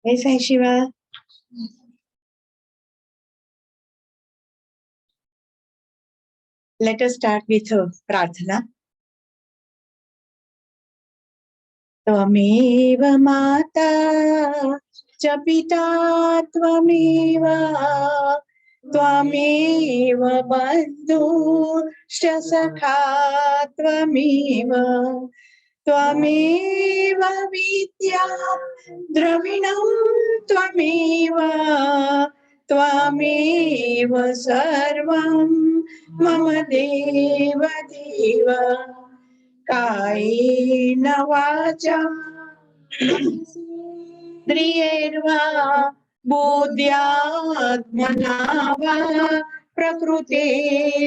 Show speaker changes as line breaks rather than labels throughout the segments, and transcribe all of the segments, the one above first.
Jai Sai Shiva. Let us start with Prarthana. Tvameva Mata cha Pita Tvameva Tvameva Bandhu Shya Sakha Tvameva Tvameva Vidya Dravinam Tvameva Tvameva Sarvam Mama Deva Deva कायेन वाचा इन्द्रियैर्वा बुद्ध्यात्मना वा प्रकृते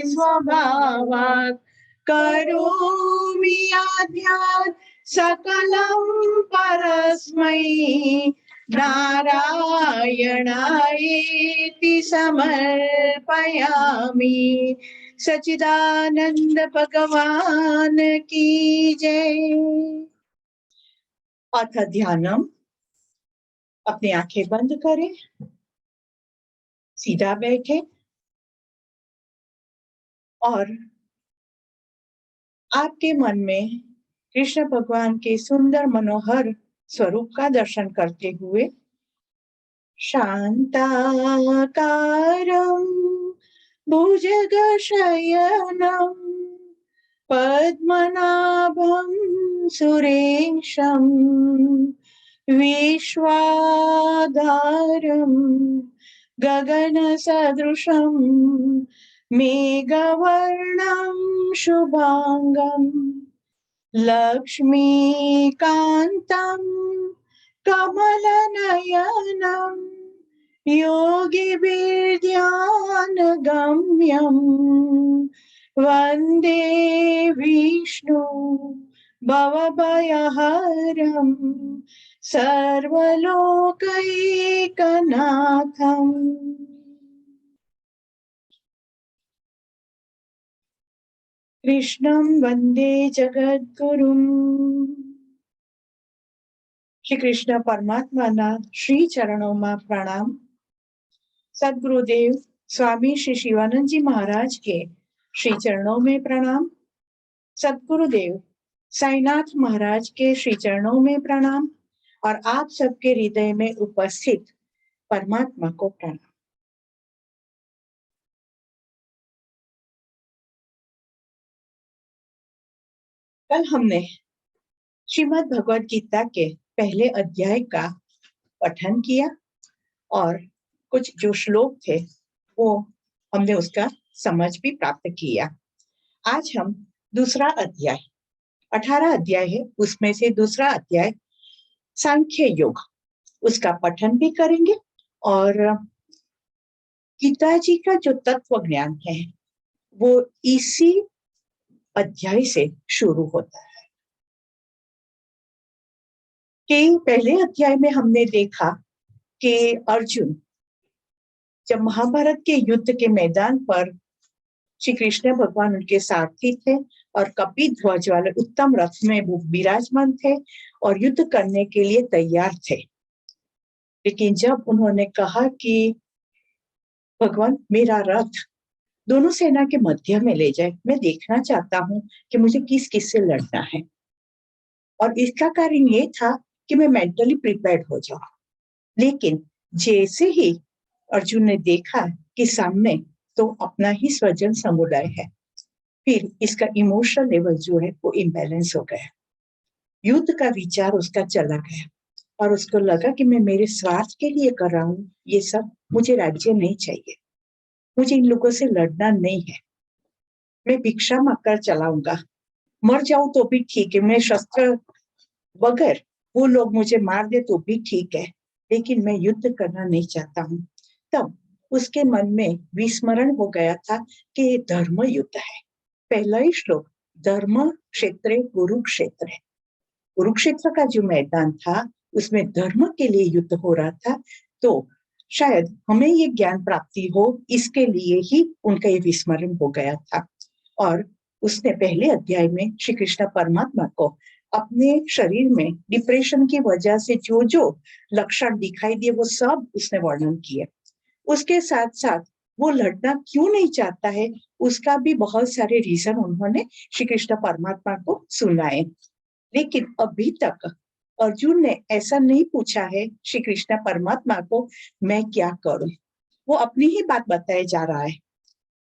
स्वभावात् करोमि यद्यत् सकलं परस्मै नारायणायेति समर्पयामि। सच्चिदानंद भगवान की जय। अथ ध्यानम। अपनी आंखें बंद करें, सीधा बैठे और आपके मन में कृष्ण भगवान के सुंदर मनोहर स्वरूप का दर्शन करते हुए शांताकारं भुजगशयनं पद्मनाभं सुरेशं विश्वाधारं गगनसदृशं मेघवर्णं शुभांगं लक्ष्मीकान्तं कमलनयनं योगिभिर्ध्यानगम्यं वन्दे विष्णु भवभयहरं सर्वलोकैकनाथम्। कृष्णं वन्दे जगद्गुरुम्। श्री कृष्ण परमात्मा श्री चरणों में प्रणाम। सद्गुरुदेव स्वामी श्री शिवानंद जी महाराज के श्री चरणों में प्रणाम। सद्गुरुदेव साईनाथ महाराज के श्री चरणों में प्रणाम और आप सबके हृदय में उपस्थित परमात्मा को प्रणाम। कल हमने श्रीमद् भगवद गीता के पहले अध्याय का पठन किया और कुछ जो श्लोक थे वो हमने उसका समझ भी प्राप्त किया। आज हम दूसरा अध्याय 18 अध्याय है, उसमें से दूसरा अध्याय सांख्य योग, उसका पठन भी करेंगे और गीता जी का जो तत्व ज्ञान है वो इसी अध्याय से शुरू होता है। कि पहले अध्याय में हमने देखा कि अर्जुन जब महाभारत के युद्ध के मैदान पर श्री कृष्ण भगवान उनके सारथी थे और कपिध्वज वाले उत्तम रथ में वो विराजमान थे और युद्ध करने के लिए तैयार थे। लेकिन जब उन्होंने कहा कि भगवान मेरा रथ दोनों सेना के मध्य में ले जाए, मैं देखना चाहता हूं कि मुझे किस किस से लड़ना है, और इसका कारण ये था कि मैं मेंटली प्रिपेयर्ड हो जाऊं। लेकिन जैसे ही अर्जुन ने देखा कि सामने तो अपना ही स्वजन समुदाय है, फिर इसका इमोशनल लेवल जो है वो इम्बैलेंस हो गया। युद्ध का विचार उसका चला गया और उसको लगा कि मैं मेरे स्वार्थ के लिए कर रहा हूँ, ये सब मुझे राज्य नहीं चाहिए, मुझे इन लोगों से लड़ना नहीं है, मैं भिक्षा मांगकर चलाऊंगा, मर जाऊं तो भी ठीक है, मैं शस्त्र बगैर वो लोग मुझे मार दे तो भी ठीक है, लेकिन मैं युद्ध करना नहीं चाहता हूँ। तब उसके मन में विस्मरण हो गया था कि ये धर्म युद्ध है। पहला ही श्लोक, धर्म क्षेत्र कुरुक्षेत्र है। कुरुक्षेत्र का जो मैदान था उसमें धर्म के लिए युद्ध हो रहा था, तो शायद हमें ये ज्ञान प्राप्ति हो, इसके लिए ही उनका ये विस्मरण हो गया था। और उसने पहले अध्याय में श्री कृष्ण परमात्मा को अपने शरीर में डिप्रेशन की वजह से जो जो लक्षण दिखाई दिए वो सब उसने वर्णन किए। उसके साथ साथ वो लड़ना क्यों नहीं चाहता है उसका भी बहुत सारे रीजन उन्होंने श्री कृष्ण परमात्मा को सुनाए। लेकिन अभी तक अर्जुन ने ऐसा नहीं पूछा है श्री कृष्ण परमात्मा को मैं क्या करूं। वो अपनी ही बात बताए जा रहा है,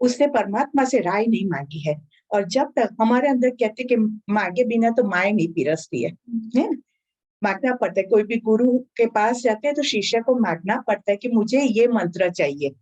उसने परमात्मा से राय नहीं मांगी है। और जब तक हमारे अंदर कहते कि मांगे बिना तो माए नहीं पिरसती है? मांगना पड़ता है। कोई भी गुरु के पास जाते हैं तो शिष्य को मांगना पड़ता है कि मुझे ये मंत्र चाहिए।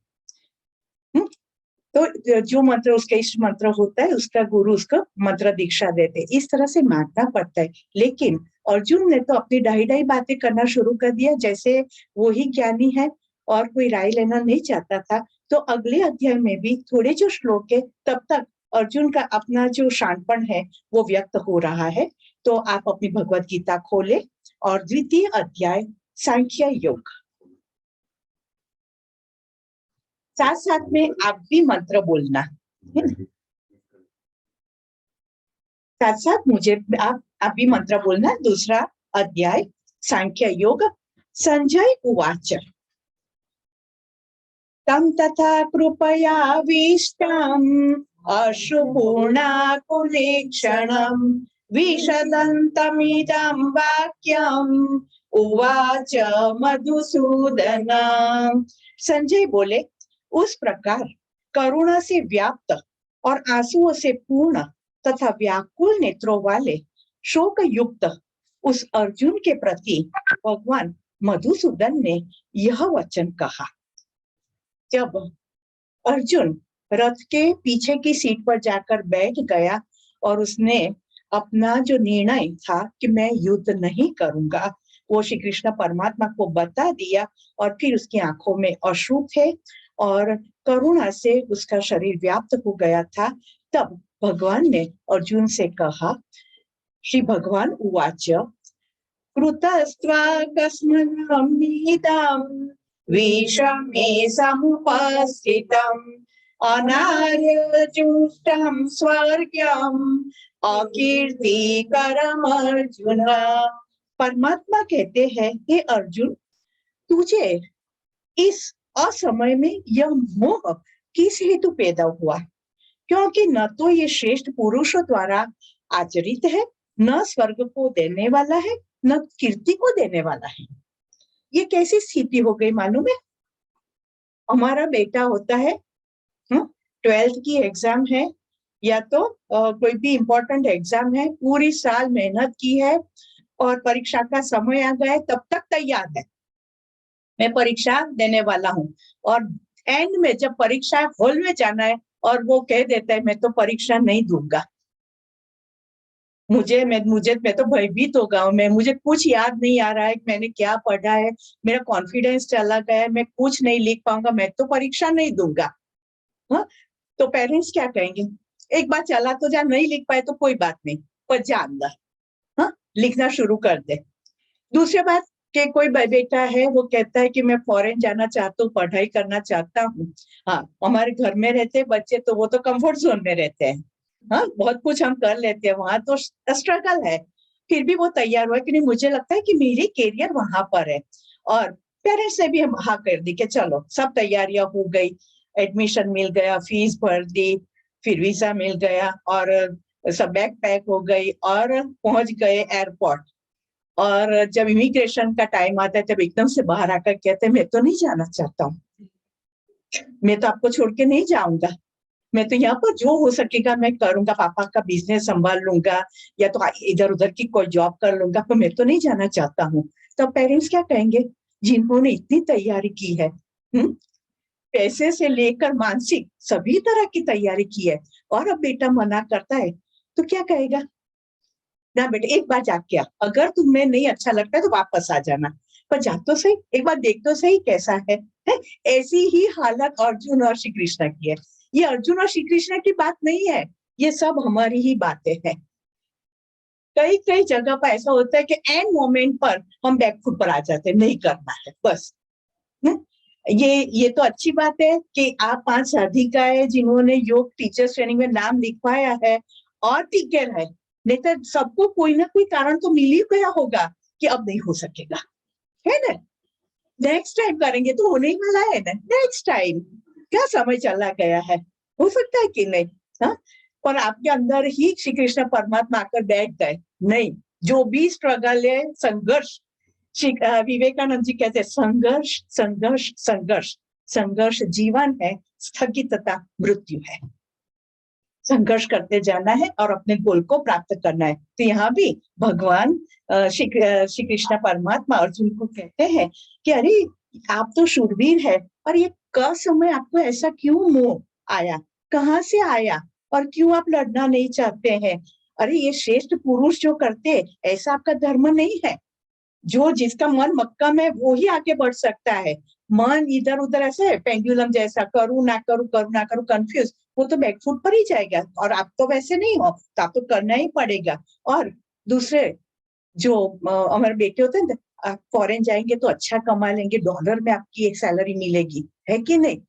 तो जो मंत्र उसका इष्ट मंत्र होता है उसका गुरु उसको मंत्र दीक्षा देते, इस तरह से मांगना पड़ता है। लेकिन अर्जुन ने तो अपनी ढाई ढाई बातें करना शुरू कर दिया, जैसे वो ही ज्ञानी है और कोई राय लेना नहीं चाहता था। तो अगले अध्याय में भी थोड़े जो श्लोक है तब तक अर्जुन का अपना जो शानपन है वो व्यक्त हो रहा है। तो आप अपनी भगवत गीता खोले और द्वितीय अध्याय सांख्य योग, साथ साथ में आप भी मंत्र बोलना है ना? साथ साथ मुझे आप भी मंत्र बोलना। दूसरा अध्याय सांख्य योग। संजय उवाच तम तथा कृपयाविष्टम् अश्रुपूर्णाकुलेक्षणम् विशदन्तमिदं वाक्यम् उवाच मधुसूदन। संजय बोले, उस प्रकार करुणा से व्याप्त और आंसुओं से पूर्ण तथा व्याकुल नेत्रों वाले शोक युक्त उस अर्जुन के प्रति भगवान मधुसूदन ने यह वचन कहा। जब अर्जुन रथ के पीछे की सीट पर जाकर बैठ गया और उसने अपना जो निर्णय था कि मैं युद्ध नहीं करूंगा वो श्री कृष्ण परमात्मा को बता दिया, और फिर उसकी आंखों में अश्रु थे और करुणा से उसका शरीर व्याप्त हो गया था, तब भगवान ने अर्जुन से कहा, श्री भगवान उवाच कृतस्त्वाकस्मन्नीदं विषमे समुपस्थितम् अनार्यजुष्टं स्वर्गम् अकीर्तिकरम् अर्जुन। परमात्मा कहते हैं, हे अर्जुन, तुझे इस असमय में यह मोह किस हेतु पैदा हुआ? क्योंकि न तो ये श्रेष्ठ पुरुषों द्वारा आचरित है, न स्वर्ग को देने वाला है, न कीर्ति को देने वाला है। ये कैसी स्थिति हो गई मालूम है? हमारा बेटा होता है, 12th की एग्जाम है या तो कोई भी इंपॉर्टेंट एग्जाम है, पूरी साल मेहनत की है और परीक्षा का समय आ गया है, तब तक तैयार है, मैं परीक्षा देने वाला हूँ। और एंड में जब परीक्षा हॉल में जाना है और वो कह देता है मैं तो परीक्षा नहीं दूंगा, मैं तो भयभीत हो गया हूं, मुझे कुछ याद नहीं आ रहा है कि मैंने क्या पढ़ा है, मेरा कॉन्फिडेंस चला गया है, मैं कुछ नहीं लिख पाऊंगा, मैं तो परीक्षा नहीं दूंगा। हाँ, तो पेरेंट्स क्या कहेंगे? एक बार चला तो जा, नहीं लिख पाए तो कोई बात नहीं, पर जा अंदर, हाँ, लिखना शुरू कर दे। दूसरी बात कि कोई बेटा है वो कहता है कि मैं फॉरेन जाना चाहता हूँ, पढ़ाई करना चाहता हूँ। हाँ, हमारे घर में रहते बच्चे तो वो तो कंफर्ट जोन में रहते हैं, हाँ, बहुत कुछ हम कर लेते हैं, वहां तो स्ट्रगल है, फिर भी वो तैयार हुआ कि नहीं, मुझे लगता है कि मेरी कैरियर वहां पर है। और पेरेंट्स ने भी हम हाँ कर दी कि चलो सब तैयारियां हो गई, एडमिशन मिल गया, फीस भर दी, फिर वीजा मिल गया और सब बैग पैक हो गई और पहुंच गए एयरपोर्ट। और जब इमिग्रेशन का टाइम आता है तब एकदम से बाहर आकर कहते हैं मैं तो नहीं जाना चाहता हूँ, मैं तो आपको छोड़ के नहीं जाऊंगा, मैं तो यहाँ पर जो हो सकेगा मैं करूंगा, पापा का बिजनेस संभाल लूंगा या तो इधर उधर की कोई जॉब कर लूंगा, पर मैं तो नहीं जाना चाहता हूँ। तो पेरेंट्स क्या कहेंगे, जिन्होंने इतनी तैयारी की है, पैसे से लेकर मानसिक सभी तरह की तैयारी की है, और अब बेटा मना करता है तो क्या कहेगा? ना बेटा, एक बार जाके आ, अगर तुम्हें नहीं अच्छा लगता है तो वापस आ जाना, पर जा तो सही, एक बार देख तो सही कैसा है? ऐसी ही हालत अर्जुन और श्री कृष्ण की है। ये अर्जुन और श्री कृष्ण की बात नहीं है, ये सब हमारी ही बातें हैं। कई कई जगह पर ऐसा होता है कि एंड मोमेंट पर हम बैकफुट पर आ जाते हैं, नहीं करना है बस। ये तो अच्छी बात है कि आप 5 साधिका है जिन्होंने योग टीचर्स ट्रेनिंग में नाम लिखवाया है और टिके रहे, नहीं तो सबको कोई ना कोई कारण तो मिल ही गया होगा कि अब नहीं हो सकेगा, है ना। नेक्स्ट टाइम करेंगे तो होने ही वाला है ना, नेक्स्ट टाइम क्या समय चला गया है, हो सकता है कि नहीं। हाँ, पर आपके अंदर ही श्री कृष्ण परमात्मा आकर बैठ गए, नहीं, जो भी स्ट्रगल है, संघर्ष, विवेकानंद जी कहते हैं संघर्ष संघर्ष संघर्ष, संघर्ष जीवन है, स्थगितता मृत्यु है। संघर्ष करते जाना है और अपने गोल को प्राप्त करना है। तो यहाँ भी भगवान श्री कृष्ण परमात्मा अर्जुन को कहते हैं कि अरे आप तो शूरवीर है, और ये क समय आपको ऐसा क्यों मोह आया, कहाँ से आया, और क्यों आप लड़ना नहीं चाहते हैं। अरे ये श्रेष्ठ पुरुष जो करते, ऐसा आपका धर्म नहीं है। जो जिसका मन मक्का में वो ही आगे बढ़ सकता है। मन इधर उधर ऐसे है पेंडुलम जैसा, करूं ना करूं कंफ्यूज, वो तो बैकफुट पर ही जाएगा। और आप तो वैसे नहीं हो, तो आप तो करना ही पड़ेगा। और दूसरे जो हमारे बेटे होते हैं ना, आप फॉरेन जाएंगे तो अच्छा कमा लेंगे, डॉलर में आपकी एक सैलरी मिलेगी, है कि नहीं।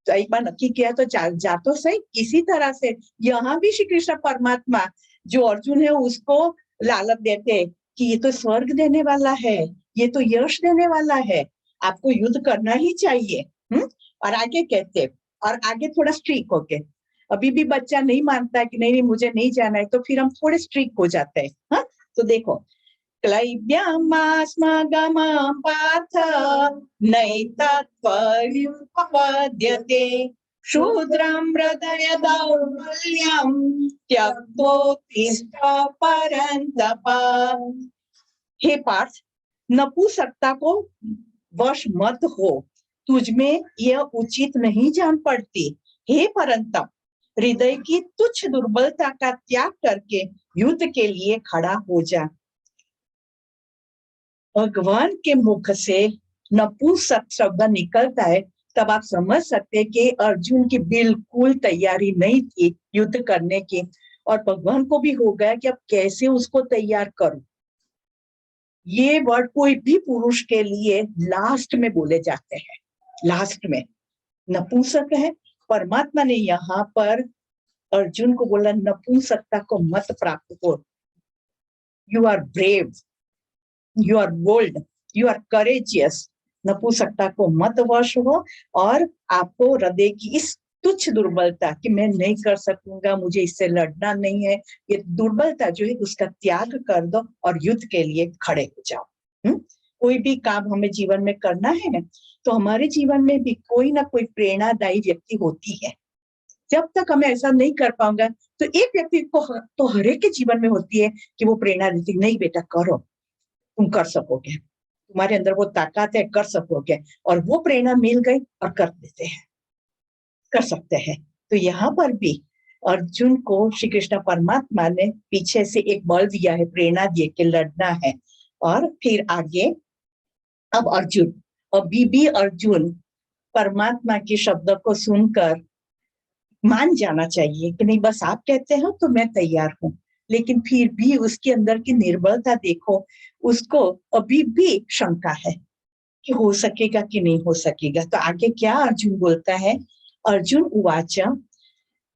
तो एक बार नक्की किया तो जा तो सही। इसी तरह से यहाँ भी श्री कृष्ण परमात्मा जो अर्जुन है उसको लालच देते कि ये तो स्वर्ग देने वाला है, ये तो यश देने वाला है, आपको युद्ध करना ही चाहिए। और आगे कहते, और आगे थोड़ा स्ट्रिक होके, अभी भी बच्चा नहीं मानता है कि नहीं नहीं मुझे नहीं जाना है, तो फिर हम थोड़े स्ट्रिक हो जाते हैं। हाँ, तो देखो, क्लैब्यमास्मगमं पार्थ नैतत्त्वयुपपद्यते शूद्रं हृदय दौर्बल्यं त्यक्तोत्तिष्ठ परन्तप। हे पार्थ, नपुंसकता को वश मत हो, तुझमें यह उचित नहीं जान पड़ती। हे परंतप, हृदय की तुच्छ दुर्बलता का त्याग करके युद्ध के लिए खड़ा हो जा। भगवान के मुख से नपुंसक शब्द निकलता है, तब आप समझ सकते हैं कि अर्जुन की बिल्कुल तैयारी नहीं थी युद्ध करने की, और भगवान को भी हो गया कि अब कैसे उसको तैयार करूं। ये वर्ड कोई भी पुरुष के लिए लास्ट में बोले जाते हैं, लास्ट में। नपुंसक है, परमात्मा ने यहाँ पर अर्जुन को बोला नपुंसकता को मत प्राप्त हो, you are brave, you are bold, you are courageous. नपुंसकता को मत वश हो, और आपको हृदय की इस तुच्छ दुर्बलता कि मैं नहीं कर सकूंगा, मुझे इससे लड़ना नहीं है, ये दुर्बलता जो है उसका त्याग कर दो और युद्ध के लिए खड़े हो जाओ। कोई भी काम हमें जीवन में करना है ना, तो हमारे जीवन में भी कोई ना कोई प्रेरणादायी व्यक्ति होती है। जब तक हमें ऐसा नहीं कर पाऊंगा, तो एक व्यक्ति को तो हर एक के जीवन में होती है कि वो प्रेरणा देती, नहीं बेटा करो, तुम कर सकोगे, तुम्हारे अंदर वो ताकत है, कर सकोगे। और वो प्रेरणा मिल गई और कर देते हैं, कर सकते हैं। तो यहाँ पर भी अर्जुन को श्री कृष्ण परमात्मा ने पीछे से एक बल दिया है, प्रेरणा दिए कि लड़ना है। और फिर आगे अब अर्जुन, अभी भी अर्जुन परमात्मा के शब्द को सुनकर मान जाना चाहिए कि नहीं बस आप कहते हो तो मैं तैयार हूं। लेकिन फिर भी उसके अंदर की निर्बलता देखो, उसको अभी भी शंका है कि हो सकेगा कि नहीं हो सकेगा। तो आगे क्या अर्जुन बोलता है, अर्जुन उवाच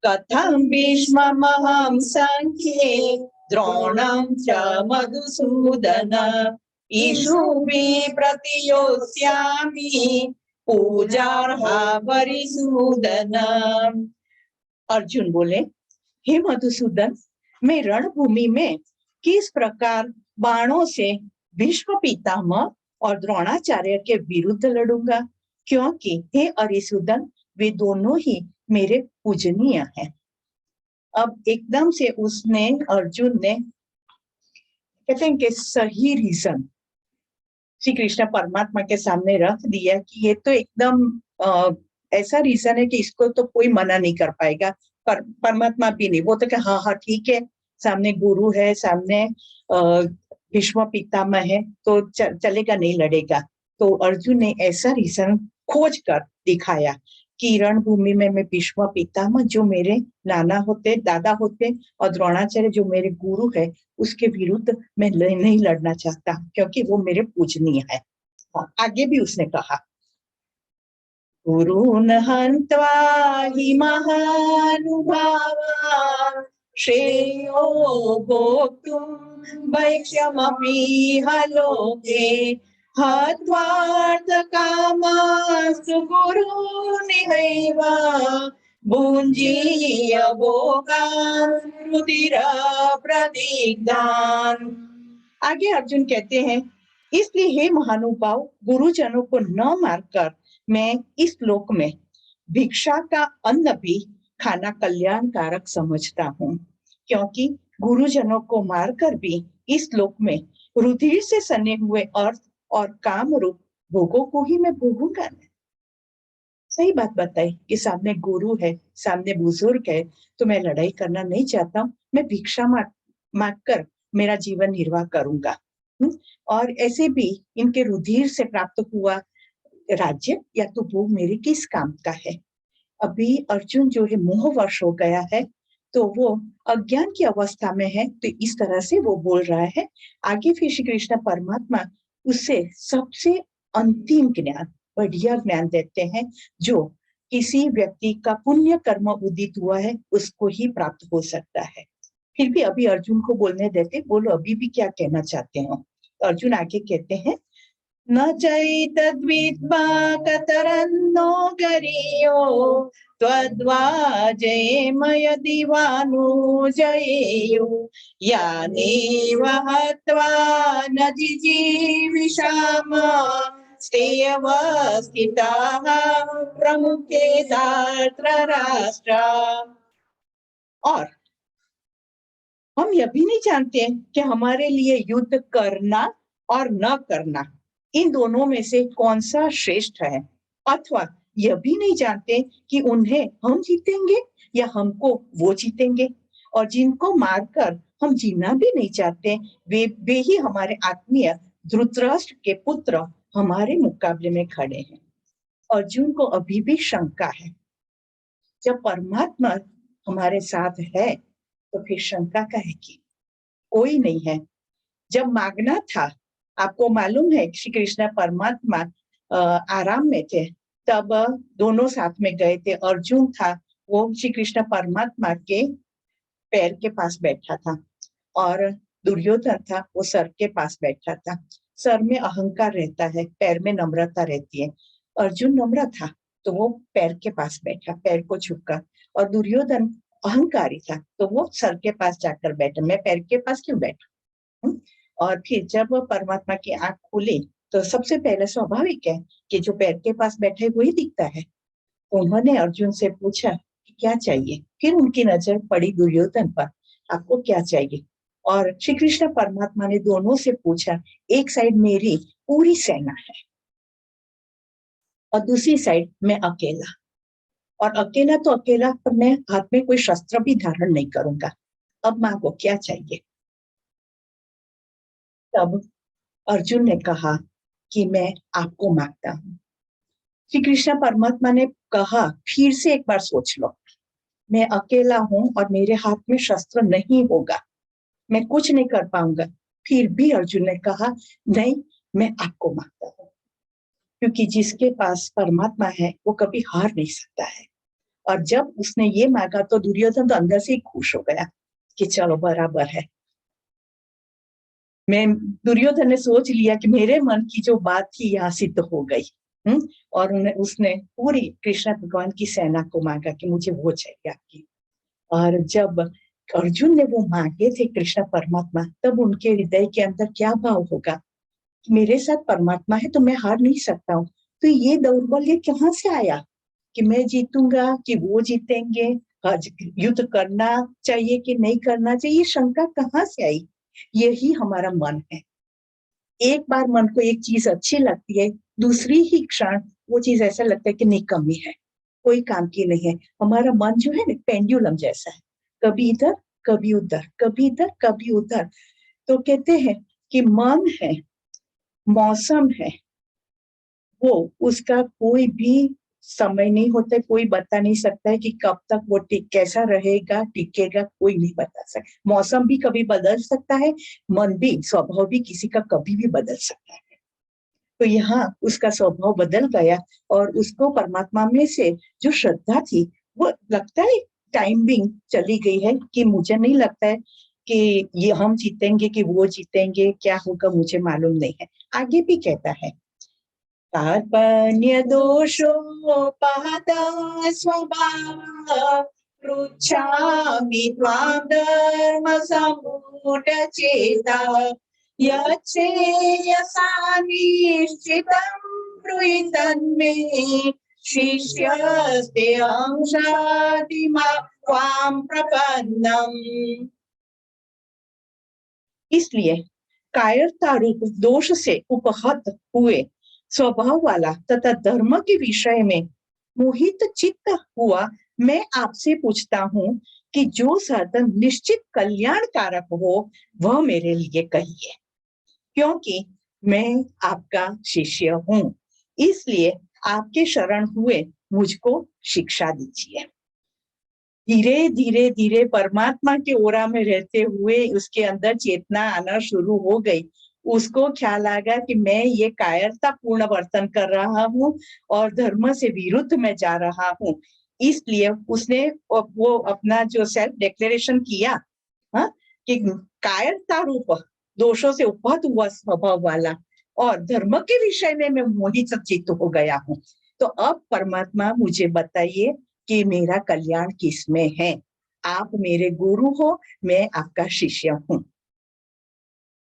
कथं भीष्ममहं संख्ये द्रोणं च मधुसूदन इषुभिः प्रतियोत्स्यामि पूजार्हा वरिसूदन। अर्जुन बोले, हे मधुसूदन, मैं रणभूमि में किस प्रकार बाणों से भीष्म पितामह और द्रोणाचार्य के विरुद्ध लड़ूंगा, क्योंकि हे अरिसूदन वे दोनों ही मेरे पूजनीय हैं। अब एकदम से उसने, अर्जुन ने कहते हैं कि सही रीजन श्री कृष्ण परमात्मा के सामने रख दिया कि ये तो एकदम ऐसा रीजन है कि इसको तो कोई मना नहीं कर पाएगा, पर परमात्मा भी नहीं। वो तो क्या, हाँ हाँ ठीक है, सामने गुरु है, सामने भीष्म पितामह है, तो चलेगा, नहीं लड़ेगा। तो अर्जुन ने ऐसा रीजन खोज कर दिखाया कि रणभूमि में मैं भीष्म पितामह जो मेरे नाना होते, दादा होते, और द्रोणाचार्य जो मेरे गुरु है, उसके विरुद्ध मैं नहीं लड़ना चाहता, क्योंकि वो मेरे पूजनीय है। आगे भी उसने कहा, गुरून् हन्त्वा हि महानुभावान् श्रेयो भोक्तुं भैक्ष्यमपि हलोके हत्वार्थकामास्तु गुरुनिहैव भुञ्जीय भोगान् रुधिर प्रदिग्धान्। आगे अर्जुन कहते हैं, इसलिए हे महानुभाव, गुरुजनों को न मारकर मैं इस लोक में भिक्षा का अन्न भी खाना कल्याणकारक समझता हूँ, क्योंकि गुरुजनों को मारकर भी इस लोक में रुधिर से सने हुए अर्थ और काम रूप भोगों को ही मैं भोगूंगा। सही बात बताई कि सामने गुरु है, सामने बुजुर्ग है, तो मैं लड़ाई करना नहीं चाहता हूँ, मैं भिक्षा मांग कर मेरा जीवन निर्वाह करूंगा। और ऐसे भी इनके रुधिर से प्राप्त हुआ राज्य या तो वो मेरे किस काम का है। अभी अर्जुन जो है मोहवश हो गया है, तो वो अज्ञान की अवस्था में है, तो इस तरह से वो बोल रहा है। आगे फिर श्री कृष्ण परमात्मा उससे सबसे अंतिम ज्ञान, बढ़िया ज्ञान देते हैं, जो किसी व्यक्ति का पुण्य कर्म उदित हुआ है उसको ही प्राप्त हो सकता है। फिर भी अभी अर्जुन को बोलने देते, बोलो अभी भी क्या कहना चाहते हो। तो अर्जुन आगे कहते हैं, न चैतद्विद्वा कतरन्नो गरीयो त्वद्वा जयेमय दिवानुजयेयु यानेव हत्वा न जिजीविषाम स्तेयवस्थिताः प्रमुखे धार्तराष्ट्रा। और हम यह भी नहीं जानते कि हमारे लिए युद्ध करना और न करना, इन दोनों में से कौन सा श्रेष्ठ है, अथवा यह भी नहीं जानते कि उन्हें हम जीतेंगे या हमको वो जीतेंगे। और जिनको मारकर हम जीना भी नहीं चाहते, वे ही हमारे आत्मीय धृतराष्ट्र के पुत्र हमारे मुकाबले में खड़े हैं। अर्जुन को अभी भी शंका है, जब परमात्मा हमारे साथ है तो फिर शंका का है कि कोई नहीं है। जब मांगना था, आपको मालूम है श्री कृष्ण परमात्मा आराम में थे, तब दोनों साथ में गए थे। अर्जुन था, वो श्री कृष्ण परमात्मा के पैर के पास बैठा था, और दुर्योधन था, वो सर के पास बैठा था। सर में अहंकार रहता है, पैर में नम्रता रहती है। अर्जुन नम्र था तो वो पैर के पास बैठा, पैर को छुपकर, और दुर्योधन अहंकारी था तो वो सर के पास जाकर बैठा, मैं पैर के पास क्यों बैठा। और फिर जब परमात्मा की आंख खुली तो सबसे पहले स्वाभाविक है कि जो पैर के पास बैठे वही दिखता है। तो उन्होंने अर्जुन से पूछा कि क्या चाहिए। फिर उनकी नजर पड़ी दुर्योधन पर, आपको क्या चाहिए। और श्री कृष्ण परमात्मा ने दोनों से पूछा, एक साइड मेरी पूरी सेना है और दूसरी साइड मैं अकेला, और अकेला तो अकेला, पर मैं हाथ में कोई शस्त्र भी धारण नहीं करूंगा। अब मांगो क्या चाहिए। तब अर्जुन ने कहा कि मैं आपको मांगता हूँ। श्री कृष्ण परमात्मा ने कहा, फिर से एक बार सोच लो, मैं अकेला हूं और मेरे हाथ में शस्त्र नहीं होगा, मैं कुछ नहीं कर पाऊंगा। फिर भी अर्जुन ने कहा, नहीं, मैं आपको मांगता हूँ, क्योंकि जिसके पास परमात्मा है वो कभी हार नहीं सकता है। और जब उसने ये मांगा तो दुर्योधन तो अंदर से ही खुश हो गया कि चलो बराबर है। मैं दुर्योधन ने सोच लिया कि मेरे मन की जो बात थी यहाँ सिद्ध हो गई। और उसने पूरी कृष्ण भगवान की सेना को मांगा कि मुझे वो चाहिए आपकी। और जब अर्जुन ने वो मांगे थे कृष्ण परमात्मा, तब उनके हृदय के अंदर क्या भाव होगा कि मेरे साथ परमात्मा है तो मैं हार नहीं सकता हूँ। तो ये दौर्बल्य कहाँ से आया कि मैं जीतूंगा कि वो जीतेंगे, युद्ध करना चाहिए कि नहीं करना चाहिए, शंका कहाँ से आई। यही हमारा मन है। एक बार मन को एक चीज अच्छी लगती है, दूसरी ही क्षण वो चीज ऐसा लगता है कि नहीं, कमी है, कोई काम की नहीं है। हमारा मन जो है ना, पेंडुलम जैसा है, कभी इधर कभी उधर, कभी इधर कभी उधर। तो कहते हैं कि मन है, मौसम है, वो उसका कोई भी समय नहीं होता, कोई बता नहीं सकता है कि कब तक वो कैसा रहेगा, टिकेगा, कोई नहीं बता सकता। मौसम भी कभी बदल सकता है, मन भी, स्वभाव भी किसी का कभी भी बदल सकता है। तो यहाँ उसका स्वभाव बदल गया, और उसको परमात्मा में से जो श्रद्धा थी, वो लगता है टाइमिंग चली गई है कि मुझे नहीं लगता है कि ये हम जीतेंगे कि वो जीतेंगे, क्या होगा मुझे मालूम नहीं है। आगे भी कहता है, कार्पण्य दोषोपहता स्वभावः पृच्छामि त्वां धर्म सम्मूढचेता यच्छ्रेयसा निश्चितं ब्रूहि तन्मे शिष्यस्तेऽहं शाधिमा त्वां प्रपन्नम्। इसलिए कायरता रूप दोष से उपहत हुए स्वभाव वाला तथा धर्म के विषय में मोहित चित्त हुआ मैं आपसे पूछता हूँ कि जो साधन निश्चित कल्याणकारक हो वह मेरे लिए कहिए, क्योंकि मैं आपका शिष्य हूँ, इसलिए आपके शरण हुए मुझको शिक्षा दीजिए। धीरे धीरे धीरे परमात्मा के ओरा में रहते हुए उसके अंदर चेतना आना शुरू हो गई। उसको ख्याल आ गया कि मैं ये कायरता पूर्ण वर्तन कर रहा हूँ और धर्म से विरुद्ध में जा रहा हूँ। इसलिए उसने वो अपना जो सेल्फ डिक्लेरेशन किया, हाँ, कि कायरता रूप दोषों से उपहत हुआ स्वभाव वाला और धर्म के विषय में मैं मोहित चित्त हो गया हूँ। तो अब परमात्मा मुझे बताइए कि मेरा कल्याण किसमें है। आप मेरे गुरु हो, मैं आपका शिष्य हूँ।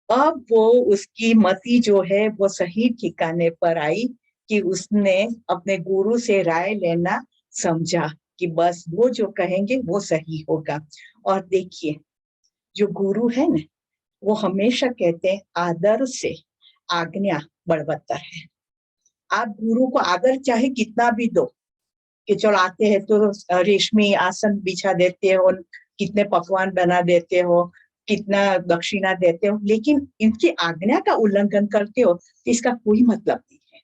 अब वो उसकी मति जो है वो सही ठिकाने पर आई कि उसने अपने गुरु से राय लेना समझा कि बस वो जो कहेंगे वो सही होगा। और देखिए, जो गुरु है ना, वो हमेशा कहते हैं आदर से आज्ञा बलवत्तर है। आप गुरु को आदर चाहे कितना भी दो, कि चलो आते हैं तो रेशमी आसन बिछा देते हो, कितने पकवान बना देते हो, कितना दक्षिणा देते हो, लेकिन इनकी आज्ञा का उल्लंघन करते हो तो इसका कोई मतलब नहीं है।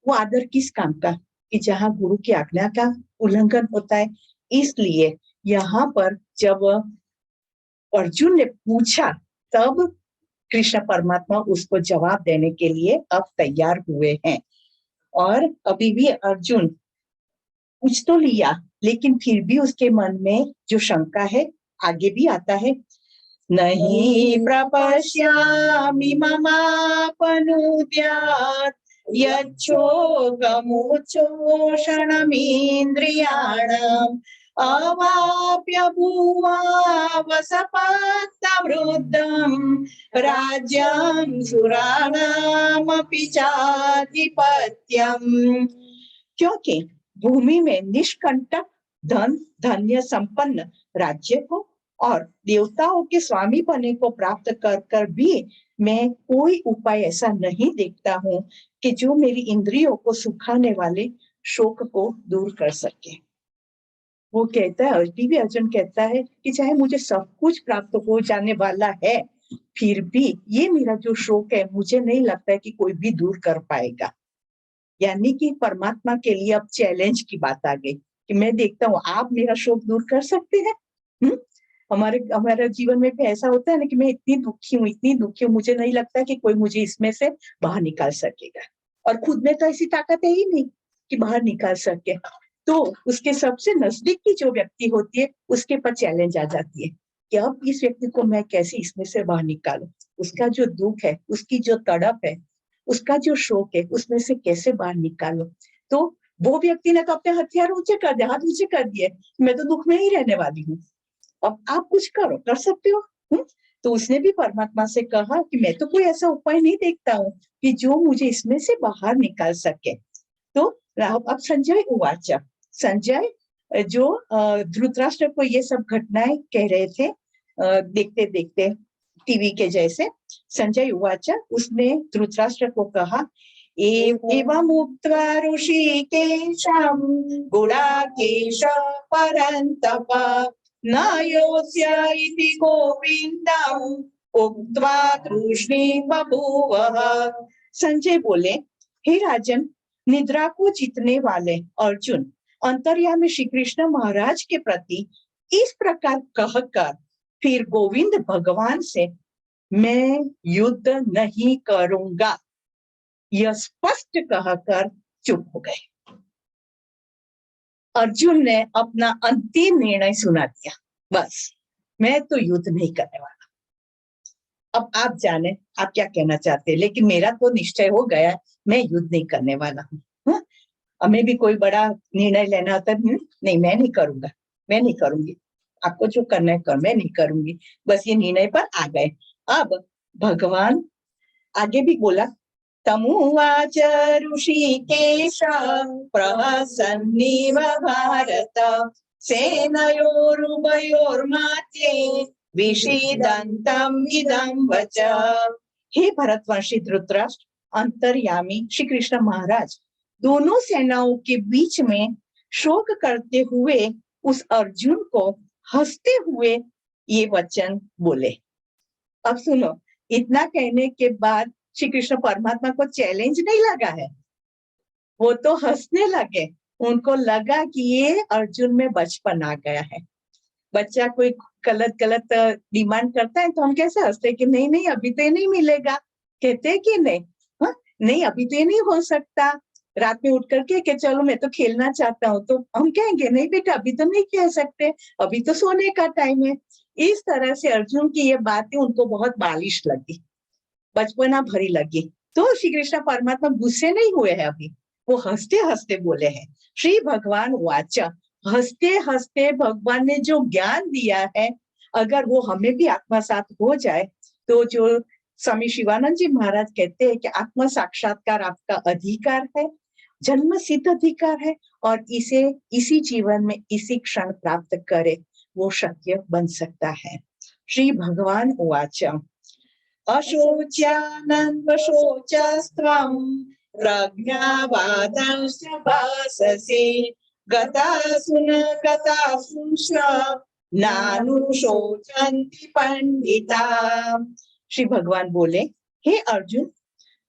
वो आदर किस काम का कि जहाँ गुरु की आज्ञा का उल्लंघन होता है। इसलिए यहाँ पर जब अर्जुन ने पूछा तब कृष्ण परमात्मा उसको जवाब देने के लिए अब तैयार हुए हैं। और अभी भी अर्जुन पूछ तो लिया, लेकिन फिर भी उसके मन में जो शंका है आगे भी आता है, नहीं प्रपश्यामि ममापनुद्यात् यच्छोकमुच्छोषणमिन्द्रियाणाम् अवाप्य भुवावसपत्तमृद्धम् राज्यं सुराणामपि चाधिपत्यम्। क्योंकि भूमि में निष्कंटक धन धन्य संपन्न राज्य को और देवताओं के स्वामी बने को प्राप्त कर कर भी मैं कोई उपाय ऐसा नहीं देखता हूँ कि जो मेरी इंद्रियों को सुखाने वाले शोक को दूर कर सके। वो कहता है, अर्जुन कहता है कि चाहे मुझे सब कुछ प्राप्त हो जाने वाला है, फिर भी ये मेरा जो शोक है मुझे नहीं लगता है कि कोई भी दूर कर पाएगा। यानी कि परमात्मा के लिए अब चैलेंज की बात आ गई कि मैं देखता हूँ आप मेरा शोक दूर कर सकते हैं। हमारे जीवन में भी ऐसा होता है ना कि मैं इतनी दुखी हूँ, मुझे नहीं लगता कि कोई मुझे इसमें से बाहर निकाल सकेगा, और खुद में तो ऐसी ताकत है ही नहीं कि बाहर निकाल सके। तो उसके सबसे नजदीक की जो व्यक्ति होती है उसके पर चैलेंज आ जाती है कि अब इस व्यक्ति को मैं कैसे इसमें से बाहर निकालूं, उसका जो दुख है, उसकी जो तड़प है, उसका जो शोक है, उसमें से कैसे बाहर निकालो। तो वो व्यक्ति ने तो अपने हथियार ऊंचे कर दिए, हाथ ऊंचे कर दिए, मैं तो दुख में ही रहने वाली हूँ, अब आप कुछ करो, कर सकते हो। तो उसने भी परमात्मा से कहा कि मैं तो कोई ऐसा उपाय नहीं देखता हूँ कि जो मुझे इसमें से बाहर निकाल सके। तो अब संजय उवाच, संजय जो धृतराष्ट्र को ये सब घटनाएं कह रहे थे देखते देखते टीवी के जैसे, संजय उवाच, उसने धृतराष्ट्र को कहा, एवं उक्त्वा ऋषिकेशं गुडाकेश परन्तप न योत्स्य इति गोविन्दम् उक्त्वा तूष्णीं बभूवः। संजय बोले, हे राजन, निद्रा को जीतने वाले अर्जुन अंतर्यामी श्री कृष्ण महाराज के प्रति इस प्रकार कहकर फिर गोविंद भगवान से मैं युद्ध नहीं करूंगा, यह स्पष्ट कहकर चुप हो गए। अर्जुन ने अपना अंतिम निर्णय सुना दिया, बस मैं तो युद्ध नहीं करने वाला। अब आप जाने आप क्या कहना चाहते हैं, लेकिन मेरा तो निश्चय हो गया, मैं युद्ध नहीं करने वाला हूँ। हमें भी कोई बड़ा निर्णय लेना होता है, नहीं मैं नहीं करूंगा, मैं नहीं करूंगी, आपको जो करना है कर, मैं नहीं करूंगी, बस ये निर्णय पर आ गए। अब भगवान आगे भी बोला, तमुवाच ऋषिकेश प्रहसन्निव भारत सेनयोरुभयोर्मध्ये विषीदन्तम् इदं वच। हे भरतवंशी धृतराष्ट्र, अंतर्यामी श्री कृष्ण महाराज दोनों सेनाओं के बीच में शोक करते हुए उस अर्जुन को हंसते हुए ये वचन बोले। अब सुनो, इतना कहने के बाद श्री कृष्ण परमात्मा को चैलेंज नहीं लगा है, वो तो हंसने लगे। उनको लगा कि ये अर्जुन में बचपन आ गया है। बच्चा कोई गलत गलत डिमांड करता है तो हम कैसे हंसते कि नहीं नहीं अभी तो ये नहीं मिलेगा, कहते हैं कि नहीं, हाँ नहीं अभी तो ये नहीं हो सकता। रात में उठ करके कि चलो मैं तो खेलना चाहता हूँ, तो हम कहेंगे नहीं बेटा अभी तो नहीं खेल सकते, अभी तो सोने का टाइम है। इस तरह से अर्जुन की ये बातें उनको बहुत बालिश लगी, बचपना भरी लगी। तो श्री कृष्ण परमात्मा गुस्से नहीं हुए हैं अभी, वो हंसते हंसते बोले हैं। श्री भगवान वाच, हंसते हंसते भगवान ने जो ज्ञान दिया है, अगर वो हमें भी आत्मसात हो जाए तो जो स्वामी शिवानंद जी महाराज कहते हैं कि आत्म साक्षात्कार आपका अधिकार है, जन्म सिद्ध अधिकार है, और इसे इसी जीवन में इसी क्षण प्राप्त करे वो शक्य बन सकता है। श्री भगवान वाच, अशोच्यानन्वशोचस्त्वं प्रज्ञावादांश्च भाससे गतासु न गतासुंश्च नानुशोचन्ति पंडिता। श्री भगवान बोले, हे अर्जुन,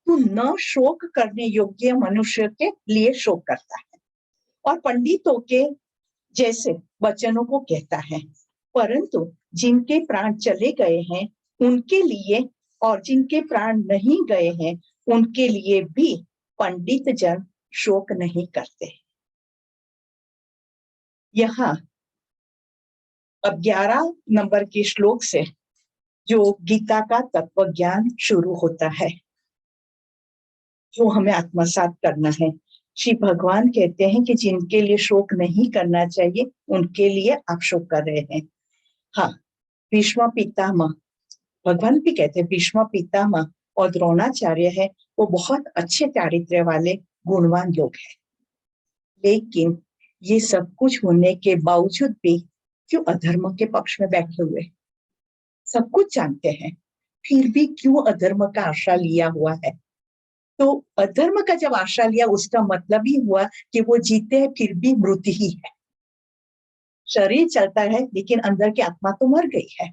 तू न शोक करने योग्य मनुष्य के लिए शोक करता है और पंडितों के जैसे वचनों को कहता है, परंतु जिनके प्राण चले गए हैं उनके लिए और जिनके प्राण नहीं गए हैं उनके लिए भी पंडित जन शोक नहीं करते। यहाँ अब 11 नंबर के श्लोक से जो गीता का तत्व ज्ञान शुरू होता है, जो हमें आत्मसात करना है। श्री भगवान कहते हैं कि जिनके लिए शोक नहीं करना चाहिए उनके लिए आप शोक कर रहे हैं। हाँ, भीष्म पितामह, भगवान भी कहते हैं भीष्म पितामह और द्रोणाचार्य है, वो बहुत अच्छे चारित्र्य वाले गुणवान लोग हैं, लेकिन ये सब कुछ होने के बावजूद भी क्यों अधर्म के पक्ष में बैठे हुए? सब कुछ जानते हैं फिर भी क्यों अधर्म का आश्रय लिया हुआ है? तो अधर्म का जब आश्रय लिया उसका मतलब ही हुआ कि वो जीते हैं फिर भी मृत्यु ही है। शरीर चलता है लेकिन अंदर की आत्मा तो मर गई है।